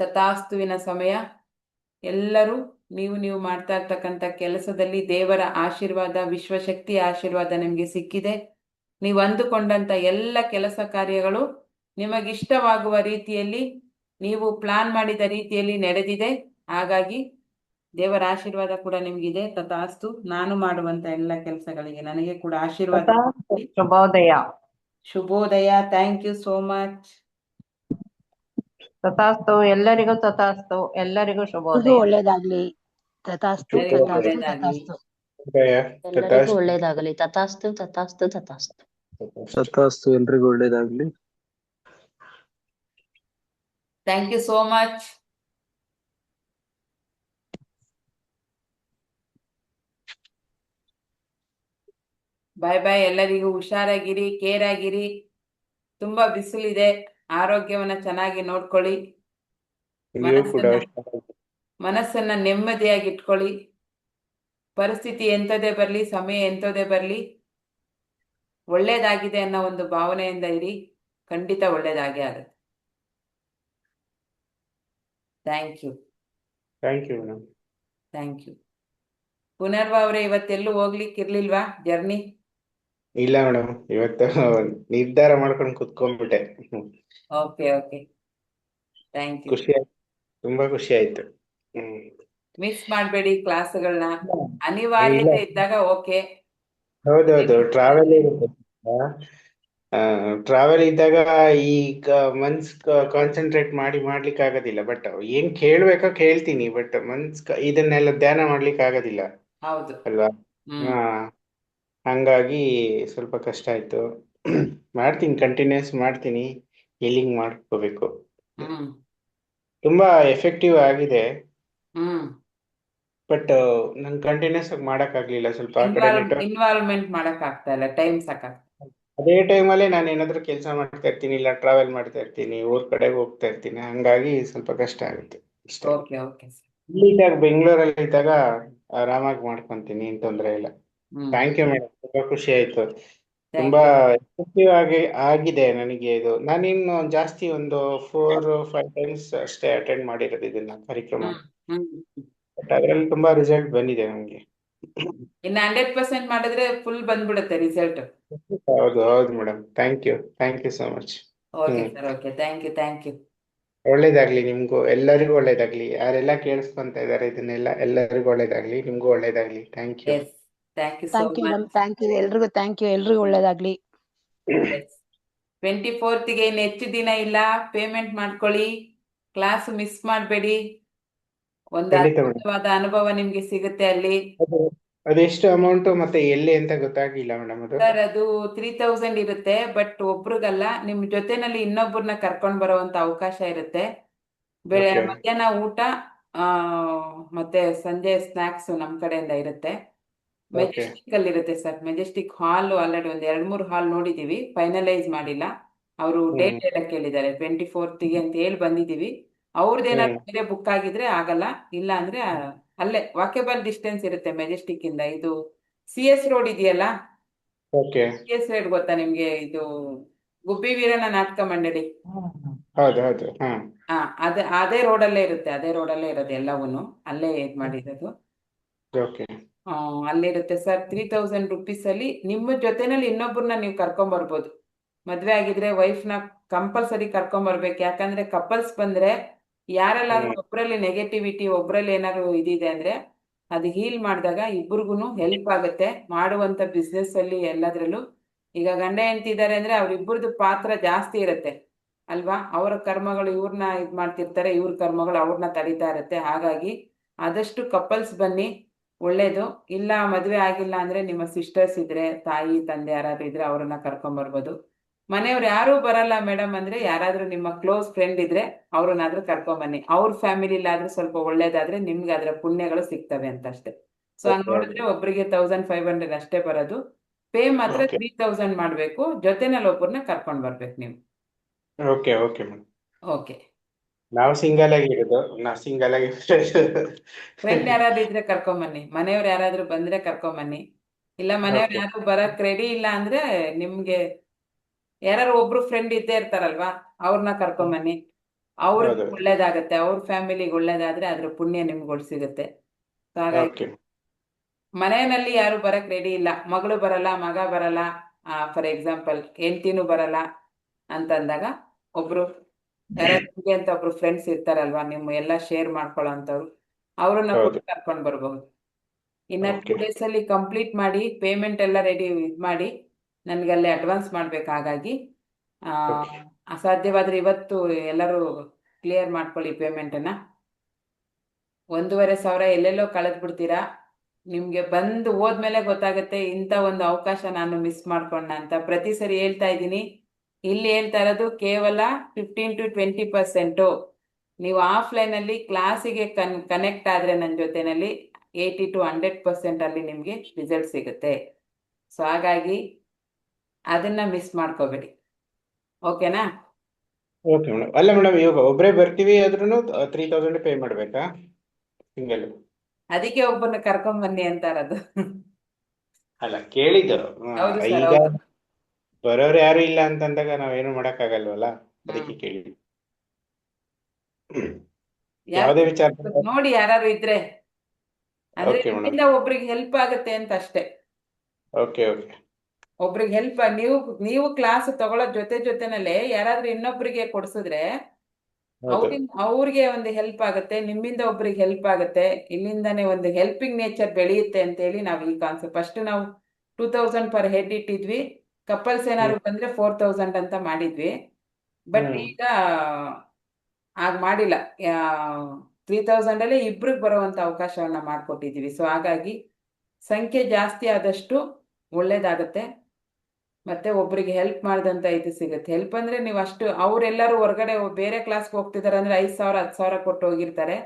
ತಥಾಸ್ತುವಿನ ಸಮಯ. ಎಲ್ಲರೂ ನೀವು ಮಾಡ್ತಾ ಇರ್ತಕ್ಕಂಥ ಕೆಲಸದಲ್ಲಿ ದೇವರ ಆಶೀರ್ವಾದ, ವಿಶ್ವಶಕ್ತಿಯ ಆಶೀರ್ವಾದ ನಿಮಗೆ ಸಿಕ್ಕಿದೆ. ನೀವು ಅಂದುಕೊಂಡಂತ ಎಲ್ಲ ಕೆಲಸ ಕಾರ್ಯಗಳು ನಿಮಗಿಷ್ಟವಾಗುವ ರೀತಿಯಲ್ಲಿ, ನೀವು ಪ್ಲಾನ್ ಮಾಡಿದ ರೀತಿಯಲ್ಲಿ ನಡೆದಿದೆ. ಹಾಗಾಗಿ ದೇವರ ಆಶೀರ್ವಾದ ಕೂಡ ನಿಮಗಿದೆ. ತಥಾಸ್ತು. ನಾನು ಮಾಡುವಂತ ಎಲ್ಲ ಕೆಲಸಗಳಿಗೆ ನನಗೆ ಕೂಡ ಆಶೀರ್ವಾದ ತಥಾಸ್ತು. ಮಾಡಿ. ಶುಭೋದಯ. ಶುಭೋದಯ. Thank you so much. ತಥಾಸ್ತು. ಎಲ್ಲರಿಗೂ ತಥಾಸ್ತು. ಎಲ್ಲರಿಗೂ ಎಲ್ರಿಗೂ ಶುಭೋದಯ. ಒಳ್ಳೇದಾಗ್ಲಿ. ತಥಾಸ್ತು ಎಲ್ಲರಿಗೂ ತಥಾಸ್ತು ಒಳ್ಳೇದಾಗ್ಲಿ. ತಥಾಸ್ತು. ಎಲ್ಲರಿಗೂ ಒಳ್ಳೇದಾಗಲಿ. ತಥಾಸ್ತು ತಥಾಸ್ತು ತಥಾಸ್ತು. ತಥಾಸ್ತು. ಎಲ್ರಿಗೂ ಒಳ್ಳೇದಾಗ್ಲಿ. Thank you so much. Bye bye. ಎಲ್ಲರಿಗೂ ಹುಷಾರಾಗಿರಿ, ಕೇರ್ ಆಗಿರಿ. ತುಂಬಾ ಬಿಸಿಲಿದೆ. ಆರೋಗ್ಯವನ್ನ ಚೆನ್ನಾಗಿ ನೋಡ್ಕೊಳ್ಳಿ. ನೀವು ಕೂಡ ಮನಸ್ಸನ್ನ ನೆಮ್ಮದಿಯಾಗಿ ಇಟ್ಕೊಳ್ಳಿ. ಪರಿಸ್ಥಿತಿ ಎಂಥದೇ ಬರಲಿ, ಸಮಯ ಎಂಥದೇ ಬರಲಿ, ಒಳ್ಳೇದಾಗಿದೆ ಅನ್ನೋ ಒಂದು ಭಾವನೆಯಿಂದ ಇರಿ. ಖಂಡಿತ ಒಳ್ಳೇದಾಗೇ ಆಗುತ್ತೆ. Thank you. Thank you madam. Thank you. Punarva ಅವರೇ, ಇವತ್ತೆಲ್ಲೂ ಹೋಗ್ಲಿಕ್ಕಿರ್ಲಿಲ್ವಾ ಜರ್ನಿ? ಇಲ್ಲ ಮೇಡಮ್, ಇವತ್ತು ನಿರ್ಧಾರ ಮಾಡ್ಕೊಂಡು ಕುತ್ಕೊಂಡ್ಬಿಟ್ಟೆ. Okay okay. Thank you. ಖುಷಿ ಆಯ್ತು, ತುಂಬಾ ಖುಷಿ ಆಯ್ತು. ಮಿಸ್ ಮಾಡಬೇಡಿ ಕ್ಲಾಸ್ಗಳನ್ನ. ಅನಿವಾರ್ಯತೆ ಇದ್ದಾಗ ಓಕೆ. ಹೌದೌದು, ಟ್ರಾವೆಲ್ ಇರುತ್ತೆ. ಟ್ರಾವೆಲ್ ಇದ್ದಾಗ ಈಗ ಕಾನ್ಸಂಟ್ರೇಟ್ ಮಾಡ್ಲಿಕ್ಕೆ ಆಗೋದಿಲ್ಲ. ಬಟ್ ಏನ್ ಕೇಳ್ಬೇಕೋ ಕೇಳ್ತೀನಿ, ಬಟ್ ಇದನ್ನೆಲ್ಲ ಧ್ಯಾನ ಮಾಡ್ಲಿಕ್ಕೆ ಆಗೋದಿಲ್ಲ ಹೌದು. ಅಲ್ವಾ? ಹ್ಮ್. ಹಂಗಾಗಿ ಸ್ವಲ್ಪ ಕಷ್ಟ ಆಯ್ತು. ಮಾಡ್ತೀನಿ, ಕಂಟಿನ್ಯೂಸ್ ಮಾಡ್ತೀನಿ. ಹೀಲಿಂಗ್ ಮಾಡ್ಕೋಬೇಕು. ಹ್ಮ್. ತುಂಬಾ ಎಫೆಕ್ಟಿವ್ ಆಗಿದೆ, ಹ್ಮ್. ಬಟ್ ನನ್ ಕಂಟಿನ್ಯೂಸ್ ಆಗಿ ಮಾಡಕ್ ಆಗ್ಲಿಲ್ಲ. ಸ್ವಲ್ಪ ಆ ಕಡೆ ನೆಟ್ವರ್ಕ್. ಇನ್ವಾಲ್ವ್ಮೆಂಟ್ ಮಾಡಕ್ ಆಗ್ತಾ ಇಲ್ಲ. ಟೈಮ್ ಸಾಕಾಗ್ತಾ. ಅದೇ ಟೈಮಲ್ಲೇ ನಾನು ಏನಾದ್ರು ಕೆಲಸ ಮಾಡ್ತಾ ಇರ್ತೀನಿ, ಇಲ್ಲ ಟ್ರಾವೆಲ್ ಮಾಡ್ತಾ ಇರ್ತೀನಿ, ಊರ್ ಕಡೆಗೆ ಹೋಗ್ತಾ ಇರ್ತೀನಿ. ಹಂಗಾಗಿ ಸ್ವಲ್ಪ ಕಷ್ಟ ಆಗುತ್ತೆ ಅಷ್ಟೇ. Okay okay. ಇಲ್ಲಿದ್ದಾಗ, ಬೆಂಗಳೂರಲ್ಲಿ ಇದ್ದಾಗ ಆರಾಮಾಗಿ ಮಾಡ್ಕೊಂತೀನಿ, ಏನ್ ತೊಂದ್ರೆ ಇಲ್ಲ. ಹ್ಮ್. ಥ್ಯಾಂಕ್ ಯು ಮೇಡಮ್, ತುಂಬಾ ಖುಷಿ ಆಯ್ತು. ಥ್ಯಾಂಕ್ ತುಂಬಾ ಯು. ಎಫೆಕ್ಟಿವ್ ಆಗಿದೆ ನನಗೆ ಇದು. ನಾನಿನ್ನು ಜಾಸ್ತಿ ಒಂದು 4-5 ಟೈಮ್ಸ್ ಅಷ್ಟೇ ಅಟೆಂಡ್ ಮಾಡಿರೋದು ಇದನ್ನ ಕಾರ್ಯಕ್ರಮ. ಹ್ಮ್. ಬಟ್ ಅದ್ರಲ್ಲಿ ತುಂಬಾ ರಿಸಲ್ಟ್ ಬಂದಿದೆ ನಮ್ಗೆ. ಇನ್ನು 100% ಮಾಡಿದ್ರೆ ಫುಲ್ ಬಂದ್ಬಿಡುತ್ತೆ ರಿಸಲ್ಟ್. ಹೌದು ಹೌದು madam. Thank you so much. Okay sir. Okay. Thank you. ಒಳ್ಳೇದಾಗ್ಲಿ ನಿಮ್ಗೂ, ಎಲ್ಲರಿಗೂ ಒಳ್ಳೇದಾಗ್ಲಿ. ಯಾರೆಲ್ಲ ಕೇಳಿಸ್ಕೊಂತ ಇದಾರೆ ಇದನ್ನೆಲ್ಲ, ಎಲ್ಲರಿಗೂ ಒಳ್ಳೇದಾಗ್ಲಿ, ನಿಮ್ಗೂ ಒಳ್ಳೇದಾಗ್ಲಿ. Thank you. Yes. Thank you so thank you much. Madam. Thank you. ಎಲ್ರಿಗೂ ಥ್ಯಾಂಕ್ ಯು. ಎಲ್ರಿಗೂ ಒಳ್ಳೇದಾಗ್ಲಿ. 24ಗೆ ಇನ್ನು ಹೆಚ್ಚು ದಿನ ಇಲ್ಲ. ಪೇಮೆಂಟ್ ಮಾಡ್ಕೊಳ್ಳಿ. ಕ್ಲಾಸ್ ಮಿಸ್ ಮಾಡಬೇಡಿ. ಒಂದು ಖಂಡಿತ ಮೇಡಮ್. ಅದ್ಭುತವಾದ ಅನುಭವ ನಿಮ್ಗೆ ಸಿಗುತ್ತೆ ಅಲ್ಲಿ. ಅದೆಷ್ಟು ಅಮೌಂಟ್ ಮತ್ತೆ ಎಲ್ಲಿ ಅಂತ ಗೊತ್ತಾಗಿಲ್ಲ ಮೇಡಮ್ ಅದು. ಸರ್, ಅದು 3000 ಇರುತ್ತೆ. ಬಟ್ ಒಬ್ರಿಗಲ್ಲ, ನಿಮ್ ಜೊತೆನಲ್ಲಿ ಇನ್ನೊಬ್ಬರನ್ನ ಕರ್ಕೊಂಡ್ ಬರುವಂತ ಅವಕಾಶ ಇರುತ್ತೆ. Okay. ಮಧ್ಯಾಹ್ನ ಊಟ, ಮತ್ತೆ ಸಂಜೆ ಸ್ನಾಕ್ಸ್ ನಮ್ ಕಡೆಯಿಂದ ಇರುತ್ತೆ. ಮೆಜೆಸ್ಟಿಕ್ ಅಲ್ಲಿ ಇರುತ್ತೆ ಸರ್. ಮೆಜೆಸ್ಟಿಕ್ ಹಾಲ್ ಆಲ್ರೆಡಿ ಒಂದ್ 2-3 ಹಾಲ್ ನೋಡಿದೀವಿ, ಫೈನಲೈಸ್ ಮಾಡಿಲ್ಲ. ಅವರು ಡೇಟ್ ಹೇಳಕ್ ಹೇಳಿದ್ದಾರೆ 24ಗೆ ಅಂತ ಹೇಳಿ ಬಂದಿದೀವಿ. ಅವ್ರದ್ದೇನಾದ್ರು ಬೇರೆ ಬುಕ್ ಆಗಿದ್ರೆ ಆಗಲ್ಲ, ಇಲ್ಲ ಅಂದ್ರೆ ಅಲ್ಲೇ ವಾಕೇಬಲ್ ಡಿಸ್ಟೆನ್ಸ್ ಇರುತ್ತೆ ಮೆಜೆಸ್ಟಿಕ್ ಇಂದ. ಇದು CS ರೋಡ್ ಇದೆಯಲ್ಲ, ಓಕೆ. CS ರೋಡ್ ಗೊತ್ತಾ ನಿಮ್ಗೆ? ಇದು ಗುಬ್ಬಿ ವೀರಣ್ಣ ನಾಟಕ ಮಂಡಳಿ. ಹೌದು ಹೌದು. ಅದೇ ರೋಡಲ್ಲೇ ಇರುತ್ತೆ. ಅದೇ ರೋಡಲ್ಲೇ ಇರೋದು ಎಲ್ಲವೂನು. ಅಲ್ಲೇ ಇದ್ ಮಾಡಿರೋದು. ಓಕೆ. ಅಲ್ಲಿರುತ್ತೆ ಸರ್. 3000 ರುಪೀಸ್ ಅಲ್ಲಿ ನಿಮ್ಮ ಜೊತೆನಲ್ಲಿ ಇನ್ನೊಬ್ಬರನ್ನ ನೀವು ಕರ್ಕೊಂಬರ್ಬೋದು. ಮದ್ವೆ ಆಗಿದ್ರೆ ವೈಫ್ನ ಕಂಪಲ್ಸರಿ ಕರ್ಕೊಂಬರ್ಬೇಕು. ಯಾಕಂದ್ರೆ ಕಪಲ್ಸ್ ಬಂದ್ರೆ ಯಾರೆಲ್ಲಾದ್ರೂ ಒಬ್ರಲ್ಲಿ ನೆಗೆಟಿವಿಟಿ, ಒಬ್ರಲ್ಲಿ ಏನಾದ್ರು ಇದಿದೆ ಅಂದ್ರೆ ಅದು ಹೀಲ್ ಮಾಡಿದಾಗ ಇಬ್ಬರಿಗೂ ಹೆಲ್ಪ್ ಆಗುತ್ತೆ ಮಾಡುವಂತ ಬಿಸ್ನೆಸ್ ಅಲ್ಲಿ ಎಲ್ಲದ್ರಲ್ಲೂ. ಈಗ ಗಂಡ ಹೆಂಡತಿ ಇದ್ದಾರೆ ಅಂದ್ರೆ ಅವ್ರಿಬ್ಬರದು ಪಾತ್ರ ಜಾಸ್ತಿ ಇರುತ್ತೆ ಅಲ್ವಾ? ಅವರ ಕರ್ಮಗಳು ಇವ್ರನ್ನ ಇದ್ ಮಾಡ್ತಿರ್ತಾರೆ, ಇವ್ರ ಕರ್ಮಗಳು ಅವ್ರನ್ನ ತಡೀತಾ ಇರುತ್ತೆ. ಹಾಗಾಗಿ ಆದಷ್ಟು ಕಪಲ್ಸ್ ಬನ್ನಿ, ಒಳ್ಳೇದು. ಇಲ್ಲ ಮದ್ವೆ ಆಗಿಲ್ಲ ಅಂದ್ರೆ ನಿಮ್ಮ ಸಿಸ್ಟರ್ಸ್ ಇದ್ರೆ, ತಾಯಿ ತಂದೆ ಯಾರಾದ್ರೂ ಇದ್ರೆ ಅವ್ರನ್ನ ಕರ್ಕೊಂಬರ್ಬೋದು. ಮನೆಯವ್ರು ಯಾರೂ ಬರಲ್ಲ ಮೇಡಮ್ ಅಂದ್ರೆ ಯಾರಾದ್ರೂ ನಿಮ್ಮ ಕ್ಲೋಸ್ ಫ್ರೆಂಡ್ ಇದ್ರೆ ಅವ್ರನ್ನಾದ್ರೂ ಕರ್ಕೊಂಬನ್ನಿ. ಅವ್ರ ಫ್ಯಾಮಿಲಿಲಾದ್ರೂ ಸ್ವಲ್ಪ ಒಳ್ಳೇದಾದ್ರೆ ನಿಮ್ಗೆ ಅದರ ಪುಣ್ಯಗಳು ಸಿಗ್ತವೆ ಅಂತ ಅಷ್ಟೇ. ಸೊ ಹಂಗ್ ನೋಡಿದ್ರೆ ಒಬ್ರಿಗೆ 1500 ಅಷ್ಟೇ ಬರೋದು. ಪೇ ಮಾತ್ರ 3000 ಮಾಡ್ಬೇಕು. ಜೊತೆನಲ್ಲಿ ಒಬ್ಬರನ್ನ ಕರ್ಕೊಂಡ್ ಬರ್ಬೇಕು ನೀವು. Okay madam. ಓಕೆ. ನಾವು ಸಿಂಗಲ್ ಆಗಿರೋದು, ನಾವು ಸಿಂಗಲ್ ಆಗಿರೋದು. ಫ್ರೆಂಡ್ ಯಾರಾದ್ರೂ ಇದ್ರೆ ಕರ್ಕೊಂಬನ್ನಿ, ಮನೆಯವ್ರು ಯಾರಾದ್ರೂ ಬಂದ್ರೆ ಕರ್ಕೊಂಬನ್ನಿ. ಇಲ್ಲ ಮನೆಯವ್ರು ಓಕೆ. ಯಾರು ಬರಕ್ ರೆಡಿ ಇಲ್ಲ ಅಂದ್ರೆ ನಿಮ್ಗೆ ಯಾರು ಒಬ್ರು ಫ್ರೆಂಡ್ ಇದ್ದೇ ಇರ್ತಾರಲ್ವಾ, ಅವ್ರನ್ನ ಕರ್ಕೊಂಬನ್ನಿ. ಅವ್ರಿಗೆ ಹೌದು. ಒಳ್ಳೇದಾಗತ್ತೆ, ಅವ್ರ ಫ್ಯಾಮಿಲಿಗೆ ಒಳ್ಳೇದಾದ್ರೆ ಅದ್ರ ಪುಣ್ಯ ನಿಮ್ಗೆ ಸಿಗುತ್ತೆ. ಸೊ ಹಾಗಾಗಿ ಓಕೆ. ಮನೆಯಲ್ಲಿ ಯಾರು ಬರಕ್ ರೆಡಿ ಇಲ್ಲ, ಮಗಳು ಬರಲ್ಲ, ಮಗ ಬರಲ್ಲ, ಫಾರ್ ಎಕ್ಸಾಂಪಲ್ ಹೆಂಡ್ತಿನೂ ಬರಲ್ಲ ಅಂತಂದಾಗ ಒಬ್ರು ಯಾರೋ ನಿಮ್ಗೆ ಅಂತ ಒಬ್ರು ಫ್ರೆಂಡ್ಸ್ ಇರ್ತಾರಲ್ವಾ, ನಿಮ್ಮ ಎಲ್ಲ ಶೇರ್ ಮಾಡ್ಕೊಳ್ಳೋ ಅಂತವ್ರು, ಅವ್ರನ್ನ ಕೂಡ ಹೌದು. ಕರ್ಕೊಂಡು ಬರ್ಬಹುದು. ಇನ್ನ 2 ಓಕೆ. days ಅಲ್ಲಿ ಕಂಪ್ಲೀಟ್ ಮಾಡಿ ಪೇಮೆಂಟ್ ಎಲ್ಲ ರೆಡಿ ಮಾಡಿ ನನ್ಗೆ ಅಲ್ಲಿ ಅಡ್ವಾನ್ಸ್ ಮಾಡ್ಬೇಕು. ಹಾಗಾಗಿ ಓಕೆ. ಅಸಾಧ್ಯವಾದ್ರೆ ಇವತ್ತು ಎಲ್ಲರೂ ಕ್ಲಿಯರ್ ಮಾಡ್ಕೊಳ್ಳಿ ಪೇಮೆಂಟನ್ನ. 1,500 ಎಲ್ಲೆಲ್ಲೋ ಕಳೆದ್ ಬಿಡ್ತೀರಾ. ನಿಮ್ಗೆ ಬಂದು ಹೋದ್ಮೇಲೆ ಗೊತ್ತಾಗುತ್ತೆ ಇಂಥ ಒಂದು ಅವಕಾಶ ನಾನು ಮಿಸ್ ಮಾಡ್ಕೊಂಡ ಅಂತ. ಪ್ರತಿ ಸರಿ ಹೇಳ್ತಾ ಇದ್ದೀನಿ, ಇಲ್ಲಿ ಹೇಳ್ತಾ ಇರೋದು ಕೇವಲ 15 to 20%. ನೀವು ಆಫ್ಲೈನ್ ಅಲ್ಲಿ ಕ್ಲಾಸಿಗೆ ಕನೆಕ್ಟ್ ಆದ್ರೆ ನನ್ನ ಜೊತೆನಲ್ಲಿ 80 to 100% ಅಲ್ಲಿ ನಿಮ್ಗೆ ರಿಸಲ್ಟ್ ಸಿಗುತ್ತೆ. ಸೊ ಹಾಗಾಗಿ ಅದನ್ನ ಮಿಸ್ ಮಾಡ್ಕೋಬೇಡಿ, ಓಕೆನಾ? Okay madam. ಅಲ್ಲ ಮೇಡಮ್, ಇವಾಗ ಒಬ್ಬರೇ ಬರ್ತೀವಿ ಆದ್ರೂ 3,000 ಪೇ ಮಾಡ್ಬೇಕಾ ಸಿಂಗಲ್? ಅದಕ್ಕೆ ಒಬ್ಬರನ್ನ ಕರ್ಕೊಂಡ್ ಬನ್ನಿ ಅಂತ ಇರೋದು. ಅಲ್ಲ, ಕೇಳಿದ್ದು. ಹೌದು ಸರ್, ಈಗ ಹೌದು. ಬರೋರು ಯಾರು ಇಲ್ಲ ಅಂತಂದಾಗ ನಾವೇನು ಮಾಡಕ್ಕಾಗಲ್ವಲ್ಲ, ಅದಕ್ಕೆ ಹ್ಮ್. ಕೇಳಿ. ಯಾರು ಯಾವುದೇ ವಿಚಾರ. ನೋಡಿ ಯಾರು ಇದ್ರೆ, ಅಂದ್ರೆ ಓಕೆ ಮೇಡಮ್. ನಿಮ್ಮಿಂದ ಒಬ್ರಿಗೆ ಹೆಲ್ಪ್ ಆಗುತ್ತೆ ಅಂತ ಅಷ್ಟೇ. ಓಕೆ. ಓಕೆ. ಒಬ್ರಿಗೆ ಹೆಲ್ಪ್, ನೀವು ಕ್ಲಾಸ್ ತಗೊಳ್ಳೋ ಜೊತೆನಲ್ಲೇ ಯಾರಾದ್ರೂ ಇನ್ನೊಬ್ರಿಗೆ ಕೊಡ್ಸಿದ್ರೆ ಹೌದು. ಅವ್ರಿಗೆ ಒಂದು ಹೆಲ್ಪ್ ಆಗುತ್ತೆ, ನಿಮ್ಮಿಂದ ಒಬ್ರಿಗೆ ಹೆಲ್ಪ್ ಆಗುತ್ತೆ, ಇಲ್ಲಿಂದಾನೇ ಒಂದು ಹೆಲ್ಪಿಂಗ್ ನೇಚರ್ ಬೆಳೆಯುತ್ತೆ ಅಂತ ಹೇಳಿ ನಾವು ಈ ಕಾನ್ಸೆಪ್ಟ್ ಫಸ್ಟ್ ನಾವು 2,000 ಪರ್ ಹೆಡ್ ಇಟ್ಟಿದ್ವಿ. ಕಪಲ್ಸ್ ಏನಾದ್ರು ಬಂದ್ರೆ 4,000 ಅಂತ ಮಾಡಿದ್ವಿ. ಬಟ್ ಈಗ ಆಗ ಮಾಡಿಲ್ಲ. 3,000 ಅಲ್ಲಿ ಇಬ್ರಿಗೆ ಬರುವಂತ ಅವಕಾಶವನ್ನ ಮಾಡ್ಕೊಟ್ಟಿದೀವಿ. ಸೊ ಹಾಗಾಗಿ ಸಂಖ್ಯೆ ಜಾಸ್ತಿ ಆದಷ್ಟು ಒಳ್ಳೇದಾಗತ್ತೆ, ಮತ್ತೆ ಒಬ್ರಿಗೆ ಹೆಲ್ಪ್ ಮಾಡಿದಂತ ಇದು ಸಿಗುತ್ತೆ. ಹೆಲ್ಪ್ ಅಂದ್ರೆ ನೀವು ಅಷ್ಟು, ಅವರೆಲ್ಲರೂ ಹೊರಗಡೆ ಬೇರೆ ಕ್ಲಾಸ್ಗೆ ಹೋಗ್ತಿದಾರೆ ಅಂದ್ರೆ 5,000 10,000 ಕೊಟ್ಟು ಹೋಗಿರ್ತಾರೆ.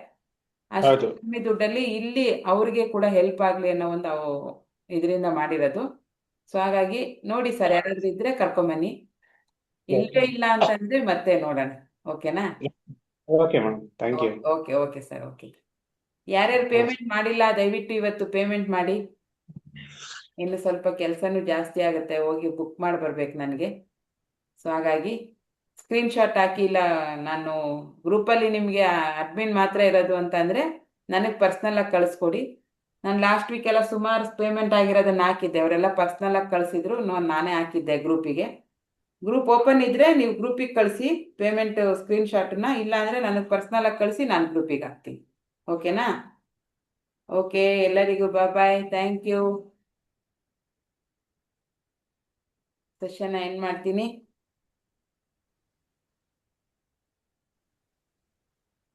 ಅಷ್ಟು ಹೌದು. ಕಮ್ಮಿ ದುಡ್ಡಲ್ಲಿ ಇಲ್ಲಿ ಅವ್ರಿಗೆ ಕೂಡ ಹೆಲ್ಪ್ ಆಗ್ಲಿ ಅನ್ನೋ ಒಂದು ಇದರಿಂದ ಮಾಡಿರೋದು. ಸೊ ಹಾಗಾಗಿ ನೋಡಿ ಸರ್, ಯಾರಾದ್ರೂ ಇದ್ರೆ ಕರ್ಕೊಂಬನ್ನಿ. ಇಲ್ಲೇ ಇಲ್ಲ ಅಂತಂದ್ರೆ ಮತ್ತೆ ನೋಡೋಣ, ಓಕೆನಾ? Okay madam, thank you. Okay okay sir, okay. ಯಾರ್ಯಾರು ಪೇಮೆಂಟ್ ಮಾಡಿಲ್ಲ ದಯವಿಟ್ಟು ಇವತ್ತು ಪೇಮೆಂಟ್ ಮಾಡಿ. ಇನ್ನು ಸ್ವಲ್ಪ ಕೆಲಸನೂ ಜಾಸ್ತಿ ಆಗುತ್ತೆ, ಹೋಗಿ ಬುಕ್ ಮಾಡಿ ಬರ್ಬೇಕು ನನಗೆ. ಸೊ ಹಾಗಾಗಿ ಸ್ಕ್ರೀನ್ಶಾಟ್ ಹಾಕಿ, ಇಲ್ಲ ನಾನು ಗ್ರೂಪಲ್ಲಿ ನಿಮಗೆ ಅಡ್ಮಿನ್ ಮಾತ್ರ ಇರೋದು ಅಂತಂದರೆ ನನಗೆ ಪರ್ಸ್ನಲಾಗಿ ಕಳಿಸ್ಕೊಡಿ. ನಾನು ಲಾಸ್ಟ್ ವೀಕ್ ಎಲ್ಲ ಸುಮಾರು ಪೇಮೆಂಟ್ ಆಗಿರೋದನ್ನ ಹಾಕಿದ್ದೆ, ಅವರೆಲ್ಲ ಪರ್ಸ್ನಲಾಗಿ ಕಳಿಸಿದ್ರು, ನಾನೇ ಹಾಕಿದ್ದೆ ಗ್ರೂಪಿಗೆ. ಗ್ರೂಪ್ ಓಪನ್ ಇದ್ದರೆ ನೀವು ಗ್ರೂಪಿಗೆ ಕಳಿಸಿ ಪೇಮೆಂಟ್ ಸ್ಕ್ರೀನ್ಶಾಟನ್ನ, ಇಲ್ಲ ಅಂದರೆ ನನಗೆ ಪರ್ಸ್ನಲಾಗಿ ಕಳಿಸಿ ನಾನು ಗ್ರೂಪಿಗೆ ಹಾಕ್ತೀನಿ, ಓಕೆನಾ? ಓಕೆ, ಎಲ್ಲರಿಗೂ ಬಾಯ್, ಥ್ಯಾಂಕ್ ಯು. ಸೆಷನ್ ಎಂಡ್ ಮಾಡ್ತೀನಿ.